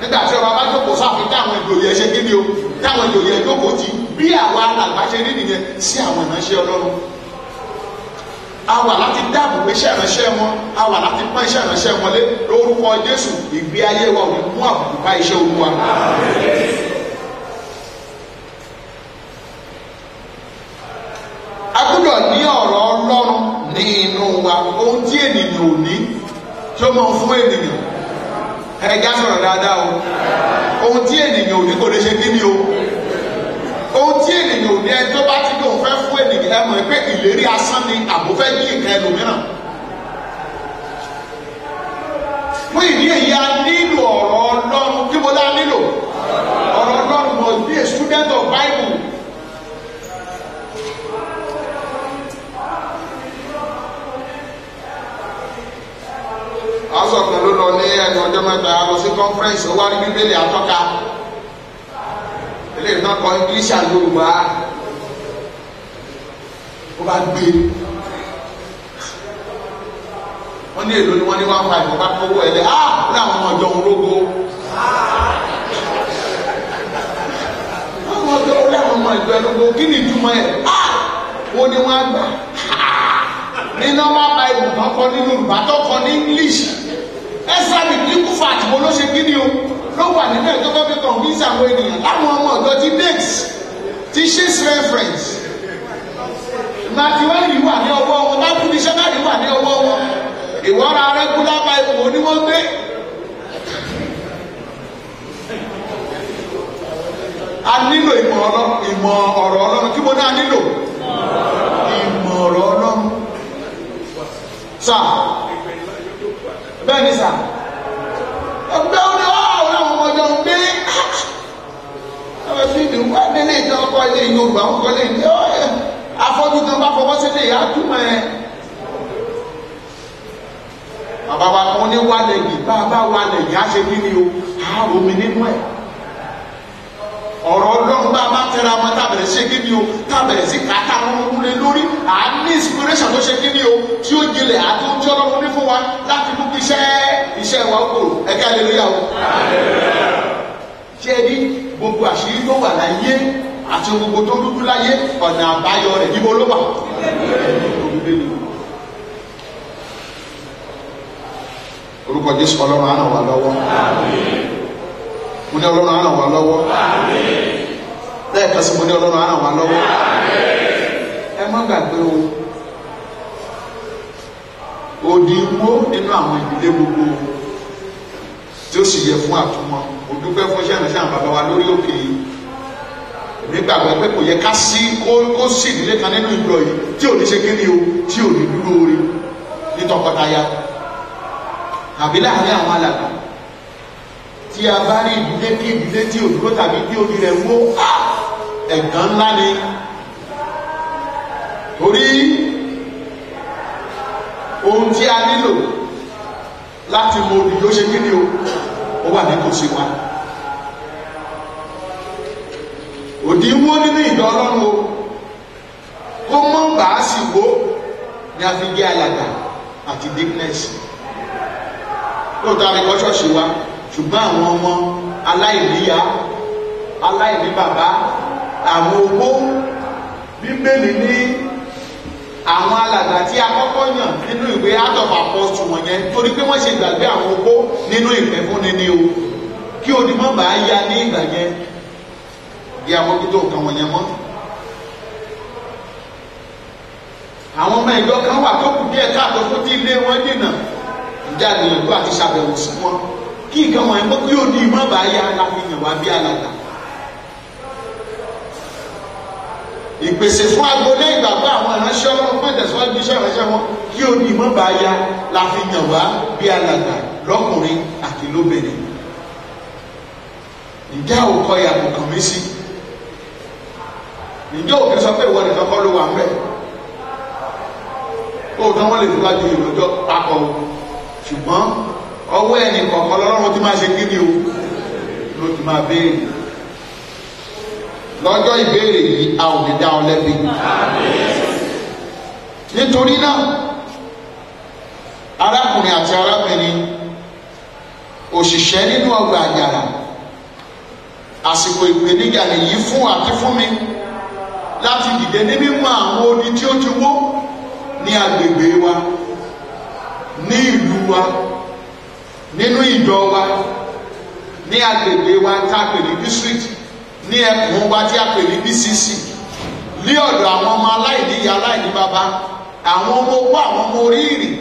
nígbà tí ọba bá jókòó sáfin táwọn ìjòyè ṣe kí ni o táwọn ìjòyè jókòó ti bí àwa alàgbà ṣe rí nìyẹn sí àwọn ìránṣẹ́ Ọlọ́run. A wà láti dáàbò pé iṣẹ́ ìránṣẹ́ wọn a wà láti pọ́n iṣẹ́ ìránṣẹ́ wọn lé lórúkọ Jésù ìgbé ayé wa ò ní mú àbùkù bá iṣẹ́ Olúwa. A gbọ́dọ̀ ní ọ̀rọ̀ Ọlọ́run ní inú wa ohun tí ènìyàn ò ní tí ó máa ń fún ènìyàn. Ẹja sọ̀rọ̀ dáadáa o. Ohun tí ènìyàn ò ní kò lè ṣe kí ni o. Ohun tí ènìyàn ò ní ẹni tó bá ti lóun fẹ́ fún ènìyàn ẹ mọ̀ pé ìlérí asán ni àbò fẹ́ yí nǹkan ẹlòmíràn. Fún ìdí èyí a nílò ọ̀rọ̀ Ọlọ́run. Kí mo lá nílò? Ọ̀rọ̀ Ọlọ́run must be a student of Bible. Aṣọ kan ló lọ ní ẹni ọjọ́ mẹ́ta a lọ sí conference ó wá rí Bíbélì atọ́ka. Ilé ìtàn kọ English and Yorùbá. Ó bá gbé. Wọ́n ní èlò ni wọ́n ní 1.5 ọba kówó ẹ̀lẹ́ láwọn ọmọ ọjọ́ ológo. Àwọn ọjọ́ láwọn ọmọ ìjọ ológo kí ni ìtumọ̀ ẹ̀? Wọ́n ní wọ́n á gbà. Ní normal Bible tó kọ ní Yorùbá tó kọ ní English. Ẹ̀sà ní kíkú fàtí mo ló ṣe kí ni o? Ló wà nínú ẹ̀ tó fẹ́ fi convince àwọn ènìyàn láwọn ọmọ ọ̀dọ́ ti Dates ti Sheets reference. Màtíwá yìí wà ní ọwọ́ wọn, láti ní sẹ́kàdì wà ní ọwọ́ wọn. Ìwọ́ra regular Bible wo ni wọ́n gbé? A nílò ìmọ̀ ọ̀rọ̀ Ọlọ́run. Kí mo náà nílò? Ìmọ̀ ọ̀rọ̀ Ọlọ́run. Sà, bẹ́ẹ̀ ni sà. Ẹgbẹ́ òní àwọn ọmọ ọjọ́ ń gbé. Ẹgbẹ́ tí ìdí wà nílé ìjọ ọkọ̀ ilé Yorùbá ń kọ́ lé ní afọ́jú kan bá fọwọ́ sílé ìyá túmọ̀ ẹ̀. Bàbá wa kan ní wálẹ̀ yìí, bàbá wálẹ̀ yìí á ṣe kí ni o? Á romi nínú ẹ̀. Ọ̀rọ̀ Ọlọ́run bá bá tẹ́ra ọmọ tábẹ̀rẹ̀ ṣe kí ni o? Tábẹ̀rẹ̀ sí kàtà wọn lé lórí. À ní inspiration tó ṣe kí ni o? Tí ó jinlẹ̀ àti oúnjẹ Ọlọ́run ní fún wa láti mú kí iṣẹ́ wa kò ẹ̀ka hallelujah o. Ṣé ní gbogbo àṣírí tó wà láyé àti gbogbo tó dúdú láyé ọ̀nà àbáyọ rẹ̀ níbo ló wà? Orúkọ Jésù Ọlọ́run á ràn wá lọ́wọ́. Mo ní Ọlọ́run á ràn wá lọ́wọ́. Lẹ́ẹ̀kan sí mo ní Ọlọ́run á ràn wá lọ́wọ́. Ẹ má gbàgbé o. Odi wó nínú àwọn ìdílé gbogbo tí ó sì yẹ fún àtúmọ̀. Mo dúpẹ́ fún iṣẹ́ ìrìnsẹ̀ àwọn bàbá wa lórí òkè yìí. Èmi gbàgbọ́ pé kò yẹ ká sí kó sí ìdílé kan nínú ìjọ yìí tí ò ní ṣe kíni o, tí ò ní dúró orí ní tọkọtaya. Àbí láàárín àwọn alàgbà tí a bá rí ìdílé kí ìdílé tí ò dúró tàbí tí orí rẹ̀ wó ẹ̀gàn ńlá ni. Torí ohun tí a nílò láti mọ òdì yóò ṣe kíni o, ó wà nítòsí wa. Òdì ń wó nínú ìjọ Ọlọ́run o, kó mọ́ bá a sì wó ni a fi gé alàgbà àti digness. Lóòótọ́ àríkọ́ ṣọ́ọ̀ṣì wa, ṣùgbọ́n àwọn ọmọ aláìníyá, aláìní bàbá, àwọn opó, Bíbélì ní àwọn alàgbà tí a kọ́kọ́ yàn nínú ìwé Acts of Apostles wọ̀nyẹn torí pé wọ́n ṣe gbàgbé àwọn opó nínú ìfẹ́fúnni ni o, kí odi mọ́ bá ya ní ìgbà yẹn bí amójútó nǹkan wọ̀nyẹn mọ́. Àwọn ọmọ ìjọ kan wà tó kù díẹ̀ káàtó fún tí ilé wọn dènà ìjà ìgbìyànjú àti ṣàbẹ̀wò sí wọn kí nǹkan wọ̀nyẹn mọ́ kí odi mọ́ bá ya láfihàn wá bí alàgbà. Ìpèsè fún agbolé ìgbàgbọ́ àwọn ìránṣẹ́ Ọlọ́run fún ìtẹ̀síwájú iṣẹ́ ìránṣẹ́ wọn kí odi mọ́ bá ya láfihàn wá bí alàgbà lọ́kùnrin àti lóbìnrin. Ìjà òkọ ìyàtọ̀ kàn mí sí. Ìjọ òkè sọ pé ìwọ nìkan kọ́ ló wà mẹ́. Òótọ́ wọn lè fi wájú ìrọ̀jọ́ papọ̀ o. Ṣùgbọ́n ọwọ́ ẹnì kọ̀ọ̀kan lọ́rùn ti máa ṣe kíni o ló ti máa béèrè. Lọ́jọ́ ìbéèrè yìí a ò ní dá ọ lẹ́bi. Nítorí náà arákùnrin àti arábìnrin òṣìṣẹ́ nínú ọgbà àjàrà àsìkò ìpèníjà nìyí fún àti fún mi láti dìde ní mímọ̀ àwọn odi tí ó ti wó ní agbègbè wa, ní ìlú wa, nínú ìjọ wa, ní agbègbè wa tá a pè ní district, ní ẹkùn wa tí a pè ní DCC, ní ọ̀dọ̀ àwọn ọmọ aláìní ìyá aláìní bàbá, àwọn ọmọ owó, àwọn ọmọ orí ìrìn,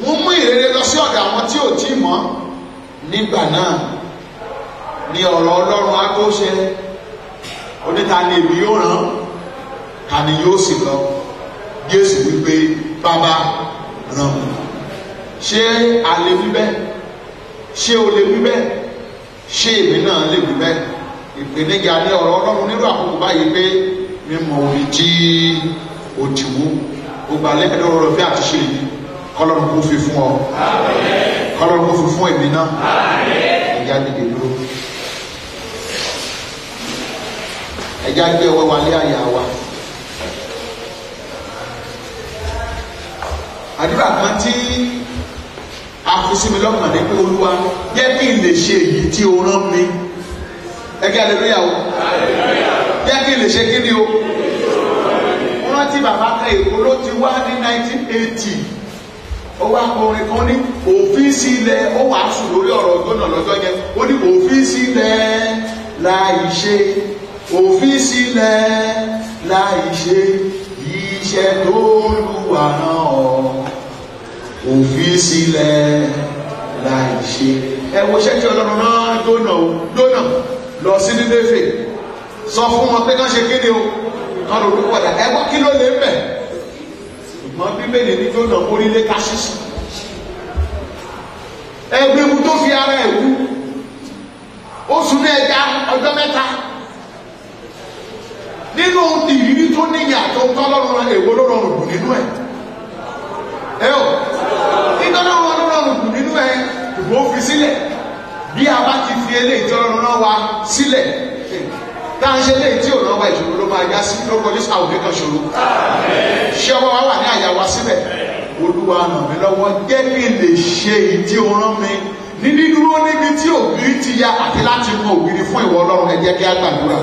wọ́n mú ìrere lọ sí ọ̀dọ̀ àwọn tí ò tí mọ̀. Nígbà náà ni ọ̀rọ̀ Ọlọ́run á tó ṣẹ. Oníta ni èmi yóò rán, ta ni yóò sì lọ. Jésù wípé bàbá rán mi. Ṣé a lè wí bẹ́ẹ̀? Ṣé o lè wí bẹ́ẹ̀? Ṣé èmi náà lè wí bẹ́ẹ̀? Ìpèníjà ní ọ̀rọ̀ Ọlọ́run nínú àkókò báyìí pé mímọ̀ orí tí o ti wú. O gbà lẹ́ẹ̀dọ́ ọ̀rọ̀ bí àti ṣe yìí. Kọ́lọ́run kó fi fún ọ. Kọ́lọ́run kó fi fún èmi náà. Ẹ̀já dìde dúró. Ẹ̀já gbé ọwọ́ wa lé àyà wa. Àdúrà kan tí a fi sí mi lọ́kàn ní pé Olúwa jẹ́ kí n lè ṣe èyí tí o rán mi. Ẹgbẹ́ aleluya o. Jẹ́ kí n lè ṣe kí ni o. Wọ́n rántí bàbá kan Èkó ló ti wá ní 1980. Ó wá kọrin kan ní òfin sílẹ̀, ó wàásù lórí ọ̀rọ̀ gbọ́nà lọ́jọ́ yẹn. Ó ní òfin sílẹ̀ láì ṣe, òfin sílẹ̀ láì ṣe iṣẹ́ tó Olúwa rán ọ. Òfin sílẹ̀ láì ṣe. Ẹ wo ṣẹ́ tí Ọlọ́run náà dónà lọ sí Nínéfè. Sọ fún wọn pé kán ṣe kéde o. Kán lórí padà. Ẹ wọ́n kí ló lè bẹ̀? Ṣùgbọ́n Bíbélì ní Jónà orílẹ̀ Táṣíṣì. Ẹgbẹ́mu tó fi ara ẹ̀ wú. Ó sùn ní ẹja ọjọ́ mẹ́ta. Nínú ìrírí tó níyà tó ń tọ́lọ́run èwo ló rọrùn jù nínú ẹ̀. Ẹ o, ìtọ́lọ́run ló rọrùn jù nínú ẹ̀, ṣùgbọ́n ó fi sílẹ̀. Bí a bá ti fi eléyìí tí Ọlọ́run náà wá sílẹ̀, tá à ń ṣe eléyìí tí òun náà wá ìṣòro ló máa yá sí lórúkọ Jésù àwọn òbí kan ṣòro. Ṣé ọwọ́ wa wà ní àyà wa síbẹ̀? Olúwa ràn mí lọ́wọ́, jẹ́ kí n lè ṣe èyí tí o rán mi. Ní dídúró níbi tí ògiri ti ya àti láti mọ ògiri fún ìwọ Ọlọ́run, ẹ jẹ́ kí a gbàdúrà.